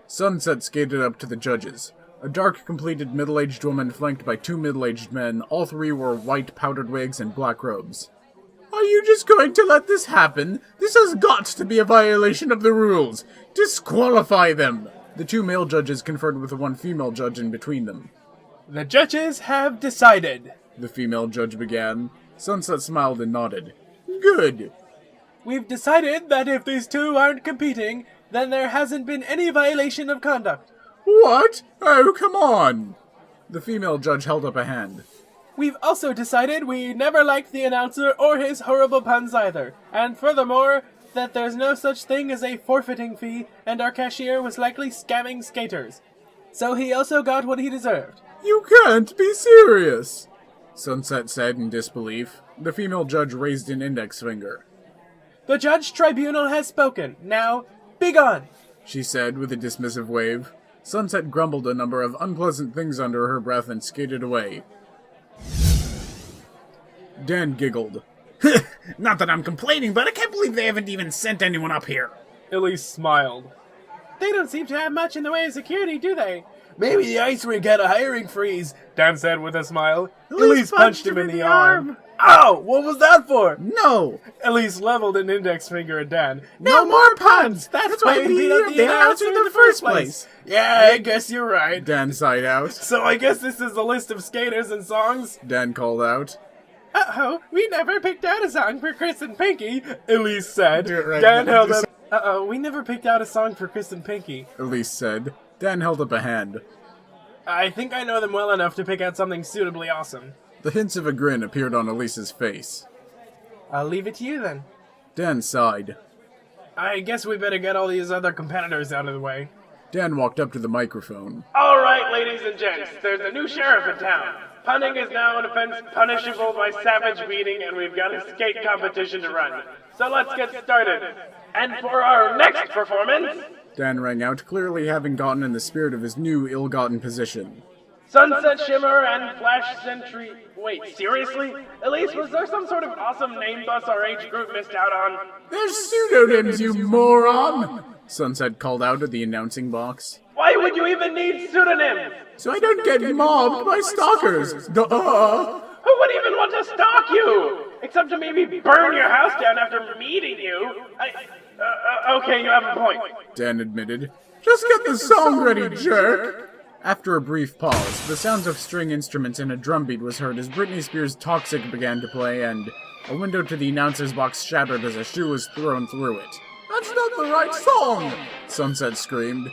[SPEAKER 2] Sunset skated up to the judges. A dark, completed middle-aged woman flanked by two middle-aged men. All three wore white powdered wigs and black robes. Are you just going to let this happen? This has got to be a violation of the rules. Disqualify them! The two male judges conferred with the one female judge in between them.
[SPEAKER 3] The judges have decided,
[SPEAKER 2] the female judge began. Sunset smiled and nodded. Good.
[SPEAKER 3] We've decided that if these two aren't competing, then there hasn't been any violation of conduct.
[SPEAKER 2] What? Oh, come on! The female judge held up a hand.
[SPEAKER 3] We've also decided we never liked the announcer or his horrible puns either. And furthermore, that there's no such thing as a forfeiting fee, and our cashier was likely scamming skaters. So he also got what he deserved.
[SPEAKER 2] You can't be serious, Sunset said in disbelief. The female judge raised an index finger.
[SPEAKER 3] The judge tribunal has spoken. Now, begone!
[SPEAKER 2] She said with a dismissive wave. Sunset grumbled a number of unpleasant things under her breath and skated away. Dan giggled.
[SPEAKER 4] Not that I'm complaining, but I can't believe they haven't even sent anyone up here.
[SPEAKER 3] Elise smiled.
[SPEAKER 5] They don't seem to have much in the way of security, do they?
[SPEAKER 3] Maybe the ice rink had a hiring freeze, Dan said with a smile. Elise punched him in the arm. Ow! What was that for?
[SPEAKER 2] No!
[SPEAKER 3] Elise leveled an index finger at Dan.
[SPEAKER 2] No more puns!
[SPEAKER 3] That's why we beat up the announcer in the first place! Yeah, I guess you're right.
[SPEAKER 2] Dan sighed out.
[SPEAKER 3] So I guess this is the list of skaters and songs?
[SPEAKER 2] Dan called out.
[SPEAKER 5] Uh-oh, we never picked out a song for Chris and Pinkie.
[SPEAKER 3] Elise said. Dan held up. Uh-oh, we never picked out a song for Chris and Pinkie.
[SPEAKER 2] Elise said. Dan held up a hand.
[SPEAKER 3] I think I know them well enough to pick out something suitably awesome.
[SPEAKER 2] The hints of a grin appeared on Elise's face.
[SPEAKER 3] I'll leave it to you then.
[SPEAKER 2] Dan sighed.
[SPEAKER 3] I guess we better get all these other competitors out of the way.
[SPEAKER 2] Dan walked up to the microphone.
[SPEAKER 6] All right, ladies and gents, there's a new sheriff in town. Punning is now an offense punishable by savage beating, and we've got a skate competition to run. So let's get started. And for our next performance...
[SPEAKER 2] Dan rang out, clearly having gotten in the spirit of his new ill-gotten position.
[SPEAKER 6] Sunset Shimmer and Flash Sentry... Wait, seriously? Elise, was there some sort of awesome name bus our age group missed out on?
[SPEAKER 2] There's pseudonyms, you moron! Sunset called out at the announcing box.
[SPEAKER 6] Why would you even need pseudonyms?
[SPEAKER 2] So I don't get mobbed by stalkers. Duh!
[SPEAKER 6] Who would even want to stalk you? Except to maybe burn your house down after meeting you. Okay, you have a point.
[SPEAKER 2] Dan admitted. Just get the song ready, jerk! After a brief pause, the sounds of string instruments and a drumbeat was heard as Britney Spears' Toxic began to play, and a window to the announcer's box shattered as a shoe was thrown through it. That's not the right song! Sunset screamed.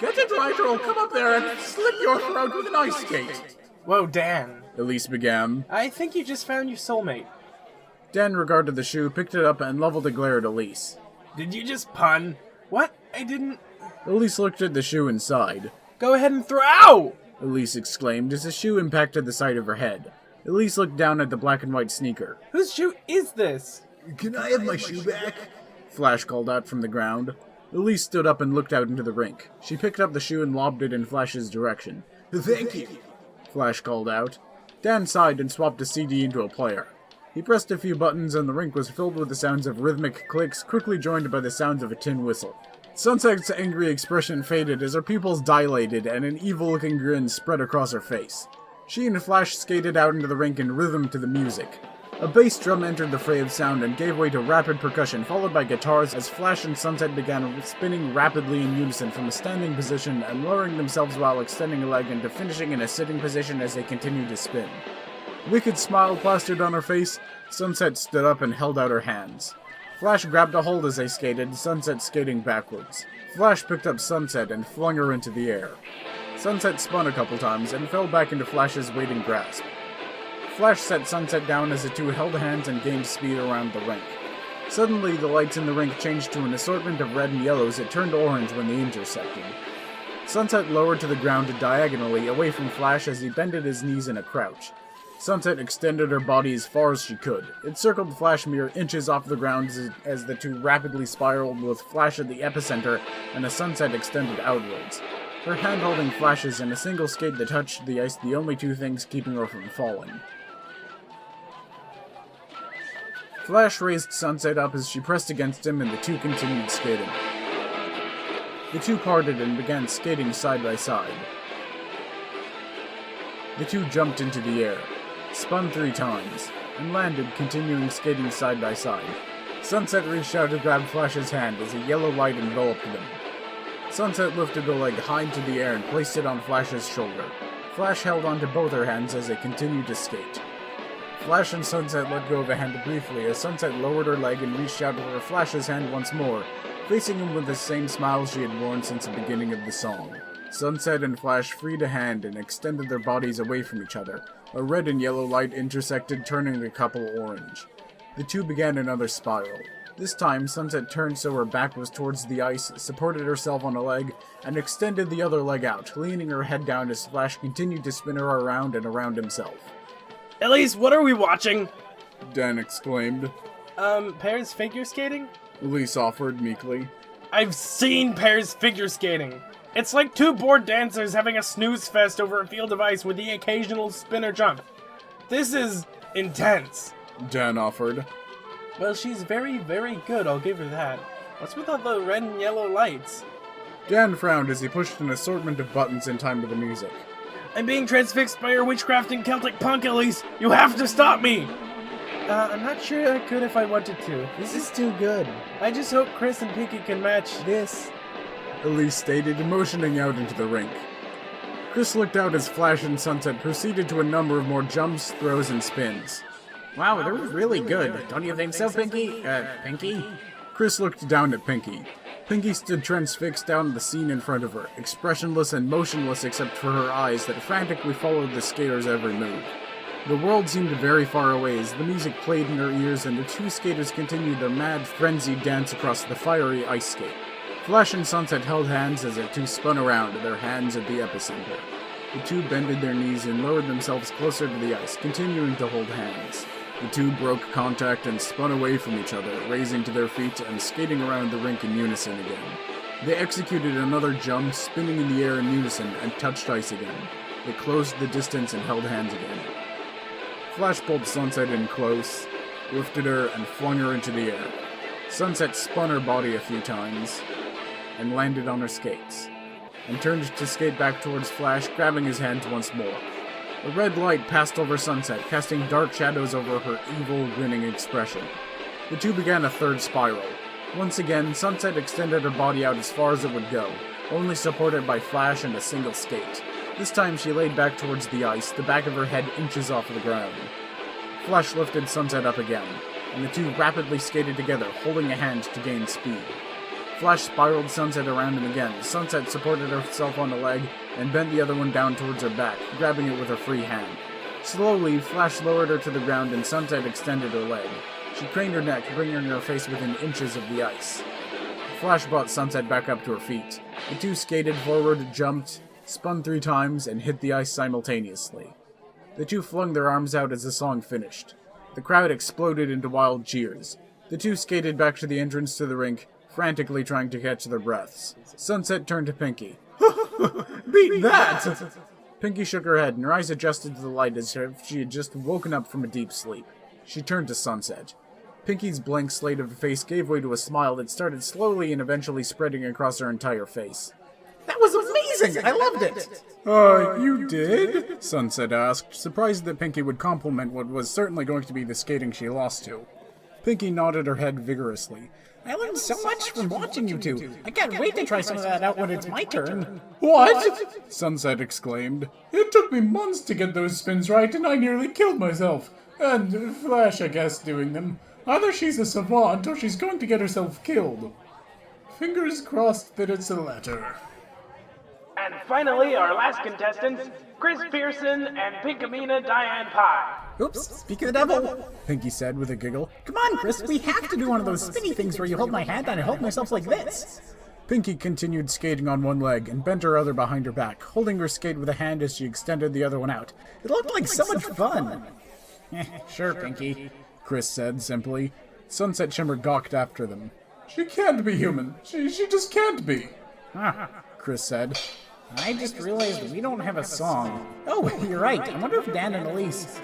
[SPEAKER 2] Get it right or I'll come up there and slit your throat with an ice skate!
[SPEAKER 3] Whoa, Dan.
[SPEAKER 2] Elise began.
[SPEAKER 3] I think you just found your soulmate.
[SPEAKER 2] Dan regarded the shoe, picked it up, and leveled a glare at Elise.
[SPEAKER 3] Did you just pun? What? I didn't...
[SPEAKER 2] Elise looked at the shoe and sighed.
[SPEAKER 3] Go ahead and throw... Ow!
[SPEAKER 2] Elise exclaimed as the shoe impacted the side of her head. Elise looked down at the black and white sneaker.
[SPEAKER 3] Whose shoe is this?
[SPEAKER 4] Can I have my shoe back?
[SPEAKER 2] Flash called out from the ground. Elise stood up and looked out into the rink. She picked up the shoe and lobbed it in Flash's direction.
[SPEAKER 4] Thank you.
[SPEAKER 2] Flash called out. Dan sighed and swapped a CD into a player. He pressed a few buttons and the rink was filled with the sounds of rhythmic clicks, quickly joined by the sounds of a tin whistle. Sunset's angry expression faded as her pupils dilated and an evil-looking grin spread across her face. She and Flash skated out into the rink in rhythm to the music. A bass drum entered the fray of sound and gave way to rapid percussion, followed by guitars as Flash and Sunset began spinning rapidly in unison from a standing position and lowering themselves while extending a leg into finishing in a sitting position as they continued to spin. A wicked smile plastered on her face. Sunset stood up and held out her hands. Flash grabbed a hold as they skated, Sunset skating backwards. Flash picked up Sunset and flung her into the air. Sunset spun a couple times and fell back into Flash's waiting grasp. Flash set Sunset down as the two held hands and gained speed around the rink. Suddenly, the lights in the rink changed to an assortment of red and yellows that turned orange when they intersected. Sunset lowered to the ground diagonally away from Flash as he bended his knees in a crouch. Sunset extended her body as far as she could. It circled Flash mere inches off the ground as the two rapidly spiraled with Flash at the epicenter and the Sunset extended outwards. Her hand holding Flash's and a single skate that touched the ice, the only two things keeping her from falling. Flash raised Sunset up as she pressed against him and the two continued skating. The two parted and began skating side by side. The two jumped into the air, spun 3 times, and landed, continuing skating side by side. Sunset reached out to grab Flash's hand as a yellow light enveloped them. Sunset lifted a leg high into the air and placed it on Flash's shoulder. Flash held onto both her hands as they continued to skate. Flash and Sunset let go of a hand briefly as Sunset lowered her leg and reached out for Flash's hand once more, facing him with the same smile she had worn since the beginning of the song. Sunset and Flash freed a hand and extended their bodies away from each other. A red and yellow light intersected, turning the couple orange. The two began another spiral. This time, Sunset turned so her back was towards the ice, supported herself on a leg, and extended the other leg out, leaning her head down as Flash continued to spin her around and around himself.
[SPEAKER 3] Elise, what are we watching?
[SPEAKER 2] Dan exclaimed.
[SPEAKER 3] Pairs figure skating?
[SPEAKER 2] Elise offered meekly.
[SPEAKER 3] I've seen pairs figure skating. It's like two bored dancers having a snooze fest over a field of ice with the occasional spin or jump. This is intense.
[SPEAKER 2] Dan offered.
[SPEAKER 3] Well, she's very, very good, I'll give her that. What's with all the red and yellow lights?
[SPEAKER 2] Dan frowned as he pushed an assortment of buttons in time to the music.
[SPEAKER 3] I'm being transfixed by your witchcraft and Celtic punk, Elise! You have to stop me! I'm not sure I could if I wanted to. This is too good. I just hope Chris and Pinkie can match this.
[SPEAKER 2] Elise stated, motioning out into the rink. Chris looked out as Flash and Sunset proceeded to a number of more jumps, throws, and spins.
[SPEAKER 4] Wow, they're really good. Don't you think so, Pinkie? Pinkie?
[SPEAKER 2] Chris looked down at Pinkie. Pinkie stood transfixed down at the scene in front of her, expressionless and motionless except for her eyes that frantically followed the skater's every move. The world seemed very far away as the music played in her ears and the two skaters continued their mad, frenzied dance across the fiery ice skate. Flash and Sunset held hands as the two spun around, their hands at the epicenter. The two bended their knees and lowered themselves closer to the ice, continuing to hold hands. The two broke contact and spun away from each other, raising to their feet and skating around the rink in unison again. They executed another jump, spinning in the air in unison, and touched ice again. They closed the distance and held hands again. Flash pulled Sunset in close, lifted her, and flung her into the air. Sunset spun her body a few times, and landed on her skates, and turned to skate back towards Flash, grabbing his hands once more. A red light passed over Sunset, casting dark shadows over her evil, grinning expression. The two began a third spiral. Once again, Sunset extended her body out as far as it would go, only supported by Flash and a single skate. This time she laid back towards the ice, the back of her head inches off the ground. Flash lifted Sunset up again, and the two rapidly skated together, holding a hand to gain speed. Flash spiraled Sunset around him again. Sunset supported herself on a leg and bent the other one down towards her back, grabbing it with her free hand. Slowly, Flash lowered her to the ground and Sunset extended her leg. She craned her neck, bringing her face within inches of the ice. Flash brought Sunset back up to her feet. The two skated forward, jumped, spun 3 times, and hit the ice simultaneously. The two flung their arms out as the song finished. The crowd exploded into wild cheers. The two skated back to the entrance to the rink, frantically trying to catch their breaths. Sunset turned to Pinkie.
[SPEAKER 4] Beat that!
[SPEAKER 2] Pinkie shook her head, and her eyes adjusted to the light as if she had just woken up from a deep sleep. She turned to Sunset. Pinkie's blank slate of a face gave way to a smile that started slowly and eventually spreading across her entire face.
[SPEAKER 4] That was amazing! I loved it!
[SPEAKER 2] You did? Sunset asked, surprised that Pinkie would compliment what was certainly going to be the skating she lost to. Pinkie nodded her head vigorously.
[SPEAKER 4] I learned so much from watching you two. I can't wait to try some of that out when it's my turn.
[SPEAKER 2] What? Sunset exclaimed. It took me months to get those spins right, and I nearly killed myself. And Flash, I guess, doing them. Either she's a savant, or she's going to get herself killed. Fingers crossed that it's the latter.
[SPEAKER 6] And finally, our last contestants, Chris Pearson and Pinkamena Diane Pye.
[SPEAKER 4] Oops, speak of the devil,
[SPEAKER 2] Pinkie said with a giggle.
[SPEAKER 4] Come on, Chris, we have to do one of those spinny things where you hold my hand and I hold myself like this.
[SPEAKER 2] Pinkie continued skating on one leg and bent her other behind her back, holding her skate with a hand as she extended the other one out.
[SPEAKER 4] It looked like so much fun.
[SPEAKER 2] Sure, Pinkie, Chris said simply. Sunset Shimmer gawked after them. She can't be human. She just can't be. Chris said.
[SPEAKER 4] I just realized we don't have a song. Oh, you're right. I wonder if Dan and Elise...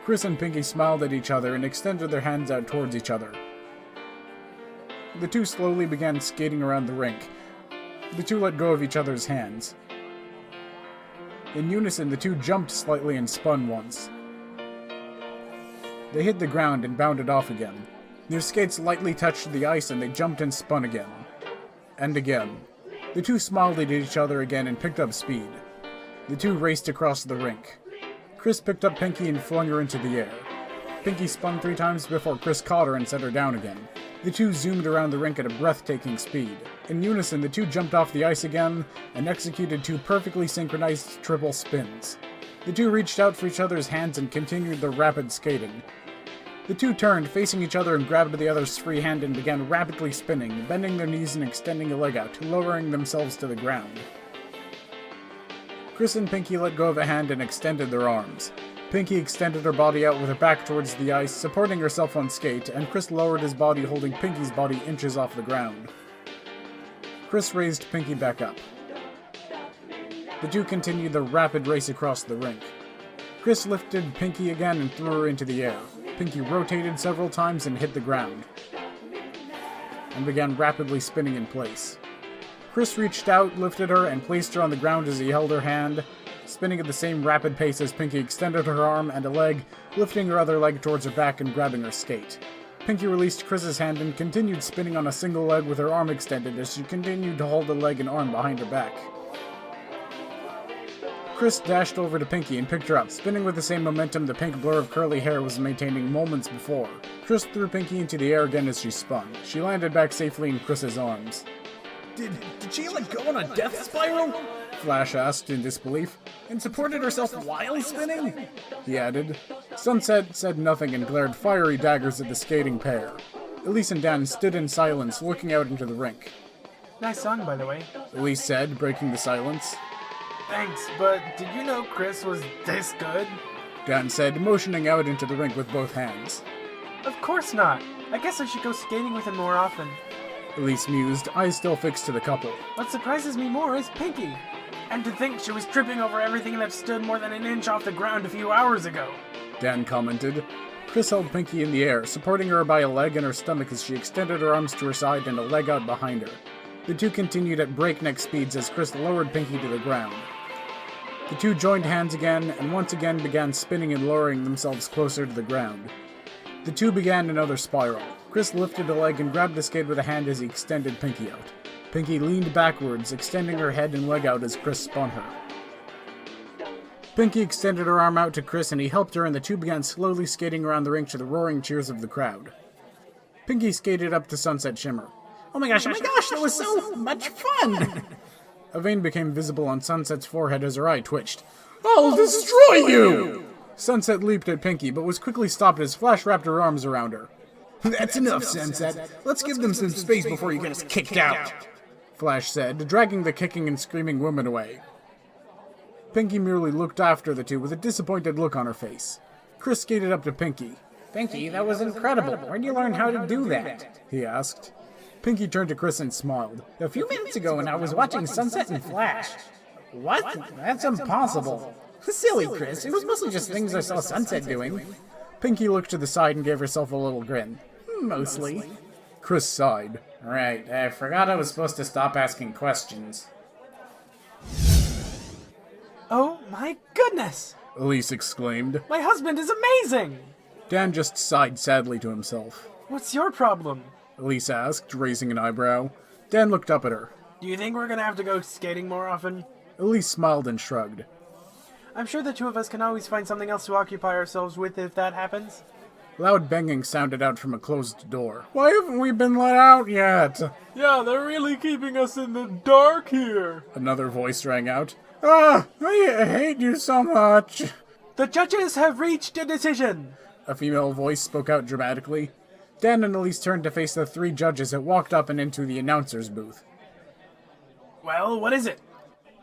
[SPEAKER 2] Chris and Pinkie smiled at each other and extended their hands out towards each other. The two slowly began skating around the rink. The two let go of each other's hands. In unison, the two jumped slightly and spun once. They hit the ground and bounded off again. Their skates lightly touched the ice and they jumped and spun again. And again. The two smiled at each other again and picked up speed. The two raced across the rink. Chris picked up Pinkie and flung her into the air. Pinkie spun 3 times before Chris caught her and set her down again. The two zoomed around the rink at a breathtaking speed. In unison, the two jumped off the ice again and executed 2 perfectly synchronized triple spins. The two reached out for each other's hands and continued their rapid skating. The two turned, facing each other, and grabbed the other's free hand and began rapidly spinning, bending their knees and extending a leg out, lowering themselves to the ground. Chris and Pinkie let go of a hand and extended their arms. Pinkie extended her body out with her back towards the ice, supporting herself on skate, and Chris lowered his body, holding Pinkie's body inches off the ground. Chris raised Pinkie back up. The two continued their rapid race across the rink. Chris lifted Pinkie again and threw her into the air. Pinkie rotated several times and hit the ground, and began rapidly spinning in place. Chris reached out, lifted her, and placed her on the ground as he held her hand, spinning at the same rapid pace as Pinkie extended her arm and a leg, lifting her other leg towards her back and grabbing her skate. Pinkie released Chris's hand and continued spinning on a single leg with her arm extended as she continued to hold the leg and arm behind her back. Chris dashed over to Pinkie and picked her up, spinning with the same momentum the pink blur of curly hair was maintaining moments before. Chris threw Pinkie into the air again as she spun. She landed back safely in Chris's arms.
[SPEAKER 4] Did she let go on a death spiral?
[SPEAKER 2] Flash asked in disbelief.
[SPEAKER 4] And supported herself while spinning?
[SPEAKER 2] He added. Sunset said nothing and glared fiery daggers at the skating pair. Elise and Dan stood in silence, looking out into the rink.
[SPEAKER 3] Nice song, by the way.
[SPEAKER 2] Elise said, breaking the silence.
[SPEAKER 3] Thanks, but did you know Chris was this good?
[SPEAKER 2] Dan said, motioning out into the rink with both hands.
[SPEAKER 3] Of course not. I guess I should go skating with him more often.
[SPEAKER 2] Elise mused, eyes still fixed to the couple.
[SPEAKER 3] What surprises me more is Pinkie. And to think she was tripping over everything that stood more than an inch off the ground a few hours ago.
[SPEAKER 2] Dan commented. Chris held Pinkie in the air, supporting her by a leg and her stomach as she extended her arms to her side and a leg out behind her. The two continued at breakneck speeds as Chris lowered Pinkie to the ground. The two joined hands again, and once again began spinning and lowering themselves closer to the ground. The two began another spiral. Chris lifted a leg and grabbed the skate with a hand as he extended Pinkie out. Pinkie leaned backwards, extending her head and leg out as Chris spun her. Pinkie extended her arm out to Chris and he helped her, and the two began slowly skating around the rink to the roaring cheers of the crowd. Pinkie skated up to Sunset Shimmer.
[SPEAKER 4] Oh my gosh, that was so much fun!
[SPEAKER 2] A vein became visible on Sunset's forehead as her eye twitched. I'll destroy you! Sunset leaped at Pinkie, but was quickly stopped as Flash wrapped her arms around her.
[SPEAKER 4] That's enough, Sunset. Let's give them some space before you get us kicked out.
[SPEAKER 2] Flash said, dragging the kicking and screaming women away. Pinkie merely looked after the two with a disappointed look on her face. Chris skated up to Pinkie.
[SPEAKER 5] Pinkie, that was incredible. Where'd you learn how to do that?
[SPEAKER 2] He asked. Pinkie turned to Chris and smiled.
[SPEAKER 5] A few minutes ago when I was watching Sunset and Flash. What? That's impossible. Silly, Chris. It was mostly just things I saw Sunset doing.
[SPEAKER 2] Pinkie looked to the side and gave herself a little grin.
[SPEAKER 5] Mostly.
[SPEAKER 2] Chris sighed.
[SPEAKER 5] Right, I forgot I was supposed to stop asking questions.
[SPEAKER 3] Oh my goodness!
[SPEAKER 2] Elise exclaimed.
[SPEAKER 3] My husband is amazing!
[SPEAKER 2] Dan just sighed sadly to himself.
[SPEAKER 3] What's your problem?
[SPEAKER 2] Elise asked, raising an eyebrow. Dan looked up at her.
[SPEAKER 3] Do you think we're gonna have to go skating more often?
[SPEAKER 2] Elise smiled and shrugged.
[SPEAKER 3] I'm sure the two of us can always find something else to occupy ourselves with if that happens.
[SPEAKER 2] Loud banging sounded out from a closed door. Why haven't we been let out yet?
[SPEAKER 1] Yeah, they're really keeping us in the dark here.
[SPEAKER 2] Another voice rang out. Ah, I hate you so much.
[SPEAKER 3] The judges have reached a decision.
[SPEAKER 2] A female voice spoke out dramatically. Dan and Elise turned to face the three judges that walked up and into the announcer's booth.
[SPEAKER 3] Well, what is it?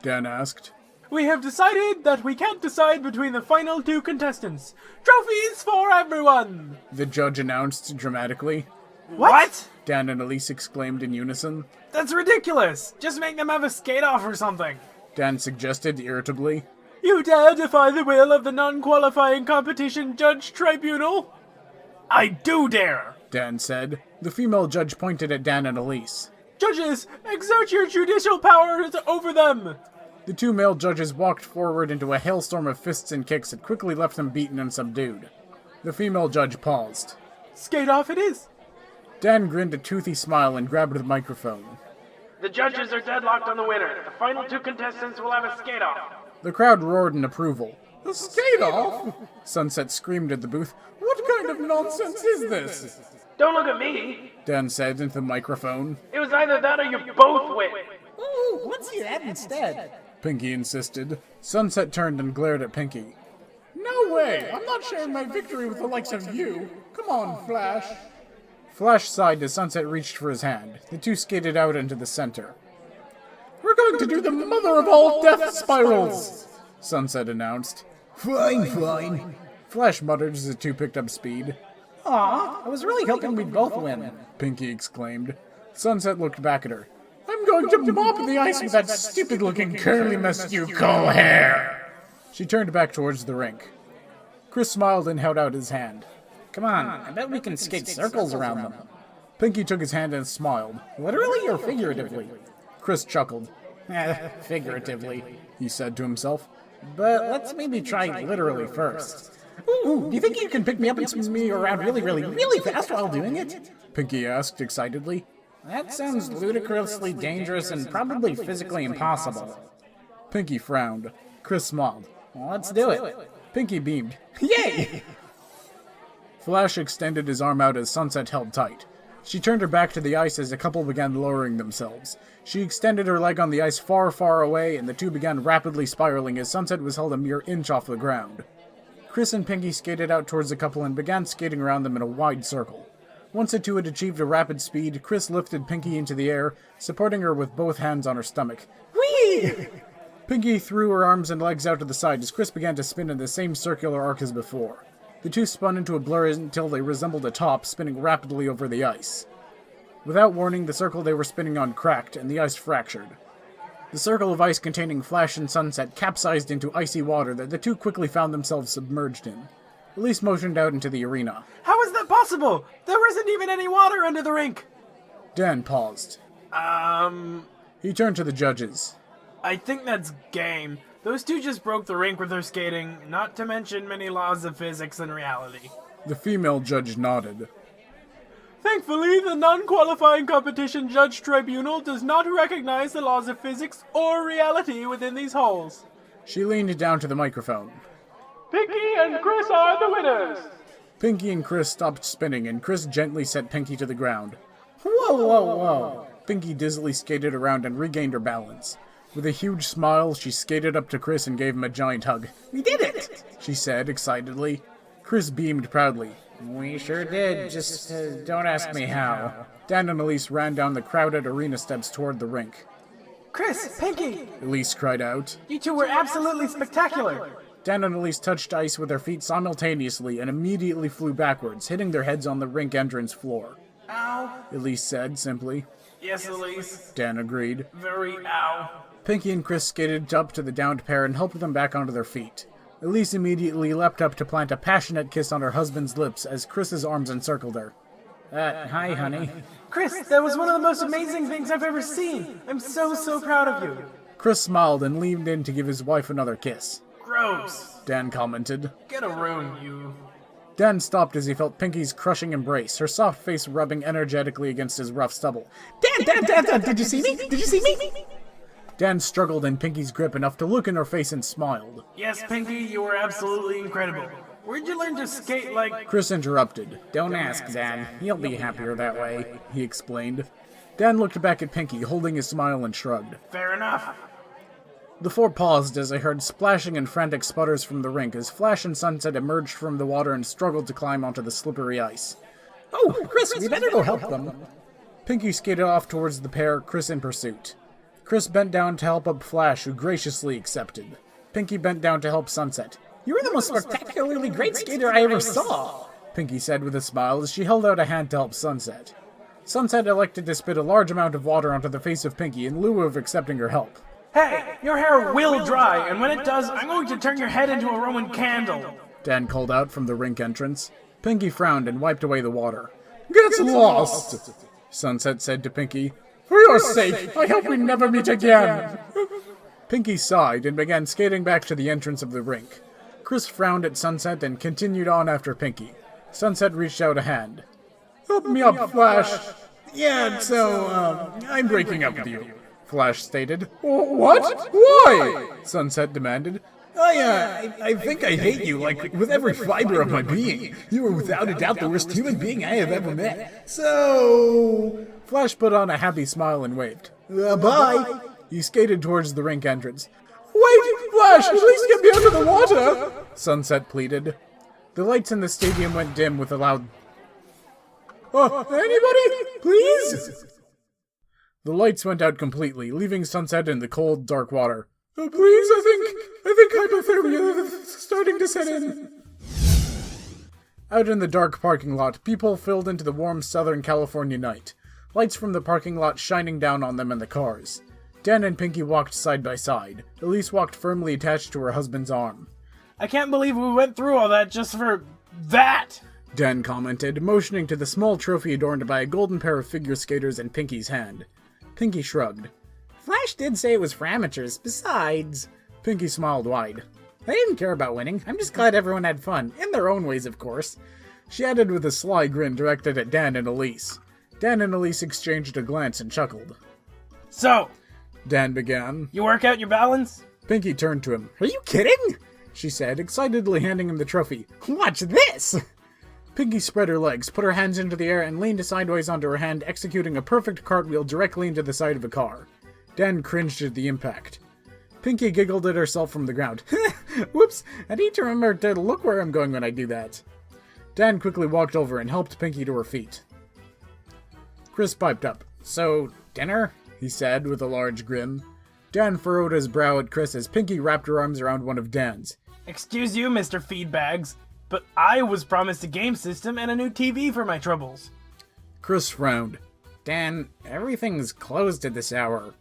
[SPEAKER 2] Dan asked.
[SPEAKER 3] We have decided that we can't decide between the final two contestants. Trophies for everyone!
[SPEAKER 2] The judge announced dramatically.
[SPEAKER 3] What?
[SPEAKER 2] Dan and Elise exclaimed in unison.
[SPEAKER 3] That's ridiculous! Just make them have a skate-off or something.
[SPEAKER 2] Dan suggested irritably.
[SPEAKER 3] You dare defy the will of the non-qualifying competition judge tribunal? I do dare!
[SPEAKER 2] Dan said. The female judge pointed at Dan and Elise.
[SPEAKER 3] Judges, exert your judicial powers over them!
[SPEAKER 2] The two male judges walked forward into a hailstorm of fists and kicks that quickly left them beaten and subdued. The female judge paused.
[SPEAKER 3] Skate off it is!
[SPEAKER 2] Dan grinned a toothy smile and grabbed the microphone.
[SPEAKER 3] The judges are deadlocked on the winner. The final two contestants will have a skate off.
[SPEAKER 2] The crowd roared in approval.
[SPEAKER 1] A skate off?
[SPEAKER 2] Sunset screamed at the booth. What kind of nonsense is this?
[SPEAKER 3] Don't look at me,
[SPEAKER 2] Dan said into the microphone.
[SPEAKER 3] It was either that or you both win.
[SPEAKER 5] Ooh, let's see that instead.
[SPEAKER 2] Pinkie insisted. Sunset turned and glared at Pinkie. No
[SPEAKER 5] No way! I'm not sharing my victory with the likes of you. Come on, Flash.
[SPEAKER 2] Flash sighed as Sunset reached for his hand. The two skated out into the center.
[SPEAKER 5] We're going to do the mother of all death spirals,
[SPEAKER 2] Sunset announced.
[SPEAKER 4] Fine.
[SPEAKER 2] Flash muttered as the two picked up speed.
[SPEAKER 5] Aw, I was really hoping we'd both win.
[SPEAKER 2] Pinkie exclaimed. Sunset looked back at her.
[SPEAKER 5] I'm going to mop the ice with that stupid-looking curly mess you call hair.
[SPEAKER 2] She turned back towards the rink. Chris smiled and held out his hand.
[SPEAKER 5] Come on, I bet we can skate circles around them.
[SPEAKER 2] Pinkie took his hand and smiled.
[SPEAKER 5] Literally or figuratively?
[SPEAKER 2] Chris chuckled.
[SPEAKER 5] Figuratively,
[SPEAKER 2] he said to himself.
[SPEAKER 5] But let's maybe try literally first. Ooh, do you think you can pick me up and swing me around really fast while doing it?
[SPEAKER 2] Pinkie asked excitedly.
[SPEAKER 5] That sounds ludicrously dangerous and probably physically impossible.
[SPEAKER 2] Pinkie frowned. Chris smiled.
[SPEAKER 5] Well, let's do it.
[SPEAKER 2] Pinkie beamed.
[SPEAKER 5] Yay!
[SPEAKER 2] Flash extended his arm out as Sunset held tight. She turned her back to the ice as the couple began lowering themselves. She extended her leg on the ice far, far away, and the two began rapidly spiraling as Sunset was held a mere inch off the ground. Chris and Pinkie skated out towards the couple and began skating around them in a wide circle. Once the two had achieved a rapid speed, Chris lifted Pinkie into the air, supporting her with both hands on her stomach.
[SPEAKER 5] Whee!
[SPEAKER 2] Pinkie threw her arms and legs out to the side as Chris began to spin in the same circular arc as before. The two spun into a blur until they resembled a top, spinning rapidly over the ice. Without warning, the circle they were spinning on cracked, and the ice fractured. The circle of ice containing Flash and Sunset capsized into icy water that the two quickly found themselves submerged in. Elise motioned out into the arena.
[SPEAKER 3] How is that possible? There isn't even any water under the rink.
[SPEAKER 2] Dan paused. He turned to the judges.
[SPEAKER 3] I think that's game. Those two just broke the rink with their skating, not to mention many laws of physics and reality.
[SPEAKER 2] The female judge nodded.
[SPEAKER 1] Thankfully, the non-qualifying competition judge tribunal does not recognize the laws of physics or reality within these halls.
[SPEAKER 2] She leaned down to the microphone.
[SPEAKER 6] Pinkie and Chris are the winners.
[SPEAKER 2] Pinkie and Chris stopped spinning, and Chris gently set Pinkie to the ground.
[SPEAKER 5] Whoa.
[SPEAKER 2] Pinkie dizzily skated around and regained her balance. With a huge smile, she skated up to Chris and gave him a giant hug.
[SPEAKER 5] We did it,
[SPEAKER 2] she said excitedly. Chris beamed proudly.
[SPEAKER 5] We sure did, just don't ask me how.
[SPEAKER 2] Dan and Elise ran down the crowded arena steps toward the rink.
[SPEAKER 3] Chris, Pinkie,
[SPEAKER 2] Elise cried out.
[SPEAKER 3] you two were absolutely spectacular.
[SPEAKER 2] Dan and Elise touched ice with their feet simultaneously and immediately flew backwards, hitting their heads on the rink entrance floor.
[SPEAKER 3] Ow.
[SPEAKER 2] Elise said simply.
[SPEAKER 3] Yes, Elise.
[SPEAKER 2] Dan agreed.
[SPEAKER 3] Very ow.
[SPEAKER 2] Pinkie and Chris skated up to the downed pair and helped them back onto their feet. Elise immediately leapt up to plant a passionate kiss on her husband's lips as Chris's arms encircled her.
[SPEAKER 5] Hi, honey.
[SPEAKER 3] Chris, that was one of the most amazing things I've ever seen. I'm so proud of you.
[SPEAKER 2] Chris smiled and leaned in to give his wife another kiss.
[SPEAKER 3] Gross.
[SPEAKER 2] Dan commented.
[SPEAKER 3] Get a room, you.
[SPEAKER 2] Dan stopped as he felt Pinkie's crushing embrace, her soft face rubbing energetically against his rough stubble.
[SPEAKER 5] Dan, did you see me? Did you see me?
[SPEAKER 2] Dan struggled in Pinkie's grip enough to look in her face and smiled.
[SPEAKER 3] Yes, Pinkie, you were absolutely incredible. Where'd you learn to skate like...
[SPEAKER 2] Chris interrupted.
[SPEAKER 5] Don't ask, Dan. You'll be happier that way,
[SPEAKER 2] he explained. Dan looked back at Pinkie, holding his smile, and shrugged.
[SPEAKER 3] Fair enough.
[SPEAKER 2] The four paused as they heard splashing and frantic sputters from the rink as Flash and Sunset emerged from the water and struggled to climb onto the slippery ice.
[SPEAKER 5] Oh, Chris, we better go help them.
[SPEAKER 2] Pinkie skated off towards the pair, Chris in pursuit. Chris bent down to help up Flash, who graciously accepted. Pinkie bent down to help Sunset.
[SPEAKER 5] You were the most spectacularly great skater I ever saw,
[SPEAKER 2] Pinkie said with a smile as she held out a hand to help Sunset. Sunset elected to spit a large amount of water onto the face of Pinkie in lieu of accepting her help.
[SPEAKER 3] Hey, your hair will dry, and when it does, I'm going to turn your head into a Roman candle.
[SPEAKER 2] Dan called out from the rink entrance. Pinkie frowned and wiped away the water. Get lost, Sunset said to Pinkie. For your sake, I hope we never meet again. Pinkie sighed and began skating back to the entrance of the rink. Chris frowned at Sunset and continued on after Pinkie. Sunset reached out a hand. Help me up, Flash. Yeah, so, I'm breaking up with you, Flash stated. What? Why? Sunset demanded.
[SPEAKER 4] I think I hate you, like, with every fiber of my being. You are without a doubt the worst human being I have ever met. So...
[SPEAKER 2] Flash put on a happy smile and waved.
[SPEAKER 4] Bye.
[SPEAKER 2] He skated towards the rink entrance. Wait, Flash, at least get me under the water, Sunset pleaded. The lights in the stadium went dim with a loud, anybody? Please? The lights went out completely, leaving Sunset in the cold, dark water. Please, I think hypothermia is starting to set in. Out in the dark parking lot, people filled into the warm Southern California night, lights from the parking lot shining down on them and the cars. Dan and Pinkie walked side by side. Elise walked firmly attached to her husband's arm.
[SPEAKER 3] I can't believe we went through all that just for that!
[SPEAKER 2] Dan commented, motioning to the small trophy adorned by a golden pair of figure skaters in Pinkie's hand. Pinkie shrugged.
[SPEAKER 5] Flash did say it was for amateurs. Besides...
[SPEAKER 2] Pinkie smiled wide.
[SPEAKER 5] I didn't care about winning. I'm just glad everyone had fun. In their own ways, of course.
[SPEAKER 2] She added with a sly grin directed at Dan and Elise. Dan and Elise exchanged a glance and chuckled.
[SPEAKER 3] So,
[SPEAKER 2] Dan began.
[SPEAKER 3] You work out your balance?
[SPEAKER 2] Pinkie turned to him.
[SPEAKER 5] Are you kidding?
[SPEAKER 2] She said, excitedly handing him the trophy. Watch this! Pinkie spread her legs, put her hands into the air, and leaned sideways onto her hand, executing a perfect cartwheel directly into the side of a car. Dan cringed at the impact. Pinkie giggled at herself from the ground. Whoops, I need to remember to look where I'm going when I do that. Dan quickly walked over and helped Pinkie to her feet. Chris piped up. So, dinner? He said, with a large grin. Dan furrowed his brow at Chris as Pinkie wrapped her arms around one of Dan's.
[SPEAKER 3] Excuse you, Mr. Feedbags, but I was promised a game system and a new TV for my troubles.
[SPEAKER 2] Chris frowned.
[SPEAKER 5] Dan, everything's closed at this hour.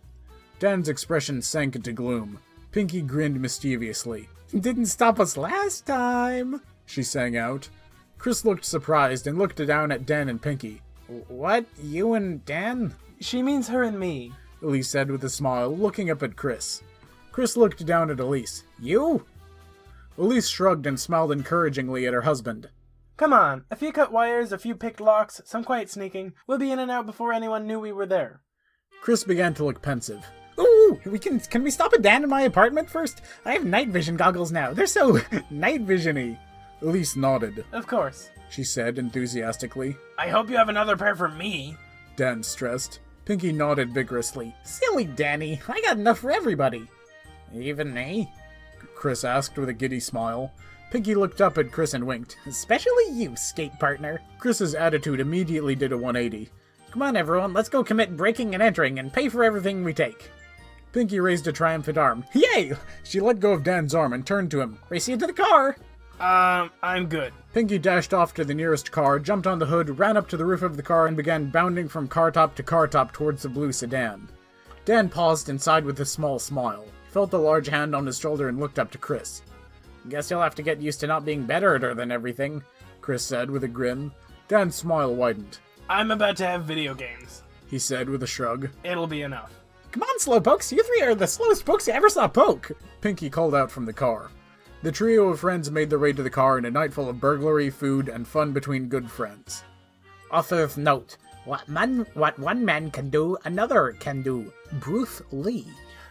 [SPEAKER 2] Dan's expression sank into gloom. Pinkie grinned mischievously.
[SPEAKER 5] Didn't stop us last time,
[SPEAKER 2] she sang out. Chris looked surprised and looked down at Dan and Pinkie.
[SPEAKER 5] What? You and Dan?
[SPEAKER 3] She means her and me,
[SPEAKER 2] Elise said with a smile, looking up at Chris. Chris looked down at Elise.
[SPEAKER 5] You?
[SPEAKER 2] Elise shrugged and smiled encouragingly at her husband.
[SPEAKER 3] Come on, a few cut wires, a few picked locks, some quiet sneaking. We'll be in and out before anyone knew we were there.
[SPEAKER 2] Chris began to look pensive.
[SPEAKER 5] Ooh, can we stop at Dan in my apartment first? I have night vision goggles now. They're so night vision-y.
[SPEAKER 2] Elise nodded.
[SPEAKER 3] Of course,
[SPEAKER 2] she said enthusiastically.
[SPEAKER 3] I hope you have another pair for me,
[SPEAKER 2] Dan stressed. Pinkie nodded vigorously.
[SPEAKER 5] Silly Danny, I got enough for everybody. Even me?
[SPEAKER 2] Chris asked with a giddy smile. Pinkie looked up at Chris and winked.
[SPEAKER 5] Especially you, skate partner.
[SPEAKER 2] Chris's attitude immediately did a 180.
[SPEAKER 5] Come on, everyone, let's go commit breaking and entering and pay for everything we take.
[SPEAKER 2] Pinkie raised a triumphant arm. Yay! She let go of Dan's arm and turned to him.
[SPEAKER 5] Race you to the car.
[SPEAKER 3] I'm good.
[SPEAKER 2] Pinkie dashed off to the nearest car, jumped on the hood, ran up to the roof of the car, and began bounding from car top to car top towards the blue sedan. Dan paused and sighed with a small smile. He felt a large hand on his shoulder and looked up to Chris.
[SPEAKER 5] Guess you'll have to get used to not being better at her than everything,
[SPEAKER 2] Chris said with a grin. Dan's smile widened.
[SPEAKER 3] I'm about to have video games,
[SPEAKER 2] he said with a shrug.
[SPEAKER 3] It'll be enough.
[SPEAKER 5] Come on, slowpokes, you three are the slowest pokes I ever saw poke.
[SPEAKER 2] Pinkie called out from the car. The trio of friends made their way to the car in a night full of burglary, food, and fun between good friends.
[SPEAKER 5] Author's note. What one man can do, another can do. Bruce Lee.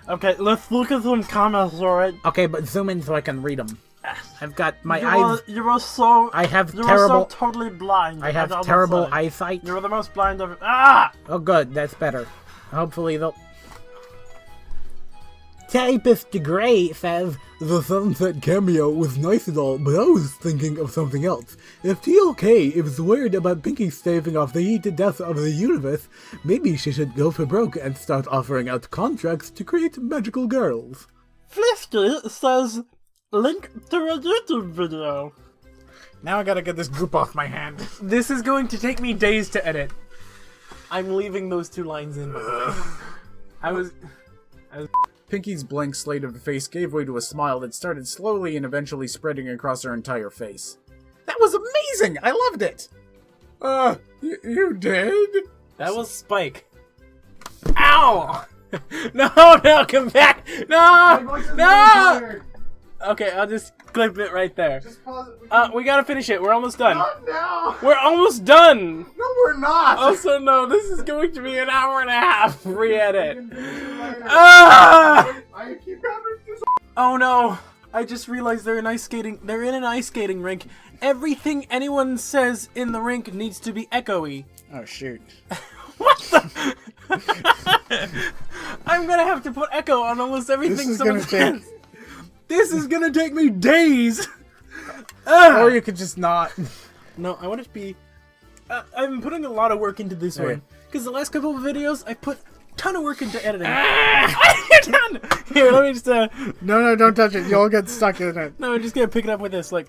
[SPEAKER 1] Okay, let's look at some comments, alright?
[SPEAKER 5] Okay, but zoom in so I can read them. I've got my eyes.
[SPEAKER 1] You were so.
[SPEAKER 5] I have
[SPEAKER 1] you
[SPEAKER 5] terrible.
[SPEAKER 1] were so totally blind.
[SPEAKER 5] I have terrible eyesight.
[SPEAKER 1] You were the most blind of. Ah!
[SPEAKER 5] Oh, good. That's better. Hopefully they'll. Typist Gray says,
[SPEAKER 7] the Sunset cameo was nice and all, but I was thinking of something else. If TLK is worried about Pinkie staving off the heated death of the universe, maybe she should go for broke and start offering out contracts to create magical girls.
[SPEAKER 1] Flisky says, link to a YouTube video.
[SPEAKER 5] Now I gotta get this goop off my hand.
[SPEAKER 3] This is going to take me days to edit. I'm leaving those 2 lines in, by the way. I was...
[SPEAKER 2] Pinkie's blank slate of a face gave way to a smile that started slowly and eventually spreading across her entire face.
[SPEAKER 5] That was amazing! I loved it!
[SPEAKER 2] You did?
[SPEAKER 3] That was Spike. Ow! No, come back! No! Okay, I'll just clip it right there.
[SPEAKER 2] Just pause it.
[SPEAKER 3] We gotta finish it. We're almost done.
[SPEAKER 2] Not now!
[SPEAKER 3] We're almost done!
[SPEAKER 2] No, we're not!
[SPEAKER 3] Also, no, this is going to be an hour and a half re-edit.
[SPEAKER 2] I keep having this.
[SPEAKER 3] Oh no! I just realized they're in an ice skating rink. Everything anyone says in the rink needs to be echoey.
[SPEAKER 2] Oh shoot.
[SPEAKER 3] What the? I'm gonna have to put echo on almost everything someone says. This is gonna take me days!
[SPEAKER 2] Or you could just not.
[SPEAKER 1] No, I want it to be... I've been putting a lot of work into this one. Because the last couple of videos, I put a ton of work into editing. You're done! Here, let me just...
[SPEAKER 2] No, don't touch it. You'll get stuck in it.
[SPEAKER 1] No, I'm just gonna pick it up with this, like...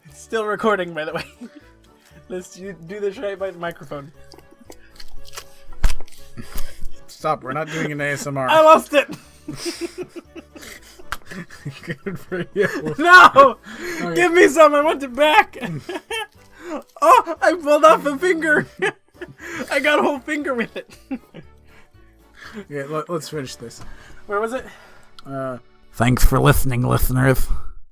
[SPEAKER 1] It's still recording, by the way. Let's do this right by the microphone.
[SPEAKER 2] Stop, we're not doing an ASMR.
[SPEAKER 1] I lost it!
[SPEAKER 2] Good for you.
[SPEAKER 1] No! Give me some, I want it back! Oh, I pulled off a finger! I got a whole finger with it.
[SPEAKER 2] Yeah, let's finish this.
[SPEAKER 1] Where was it?
[SPEAKER 5] Thanks for listening, listeners.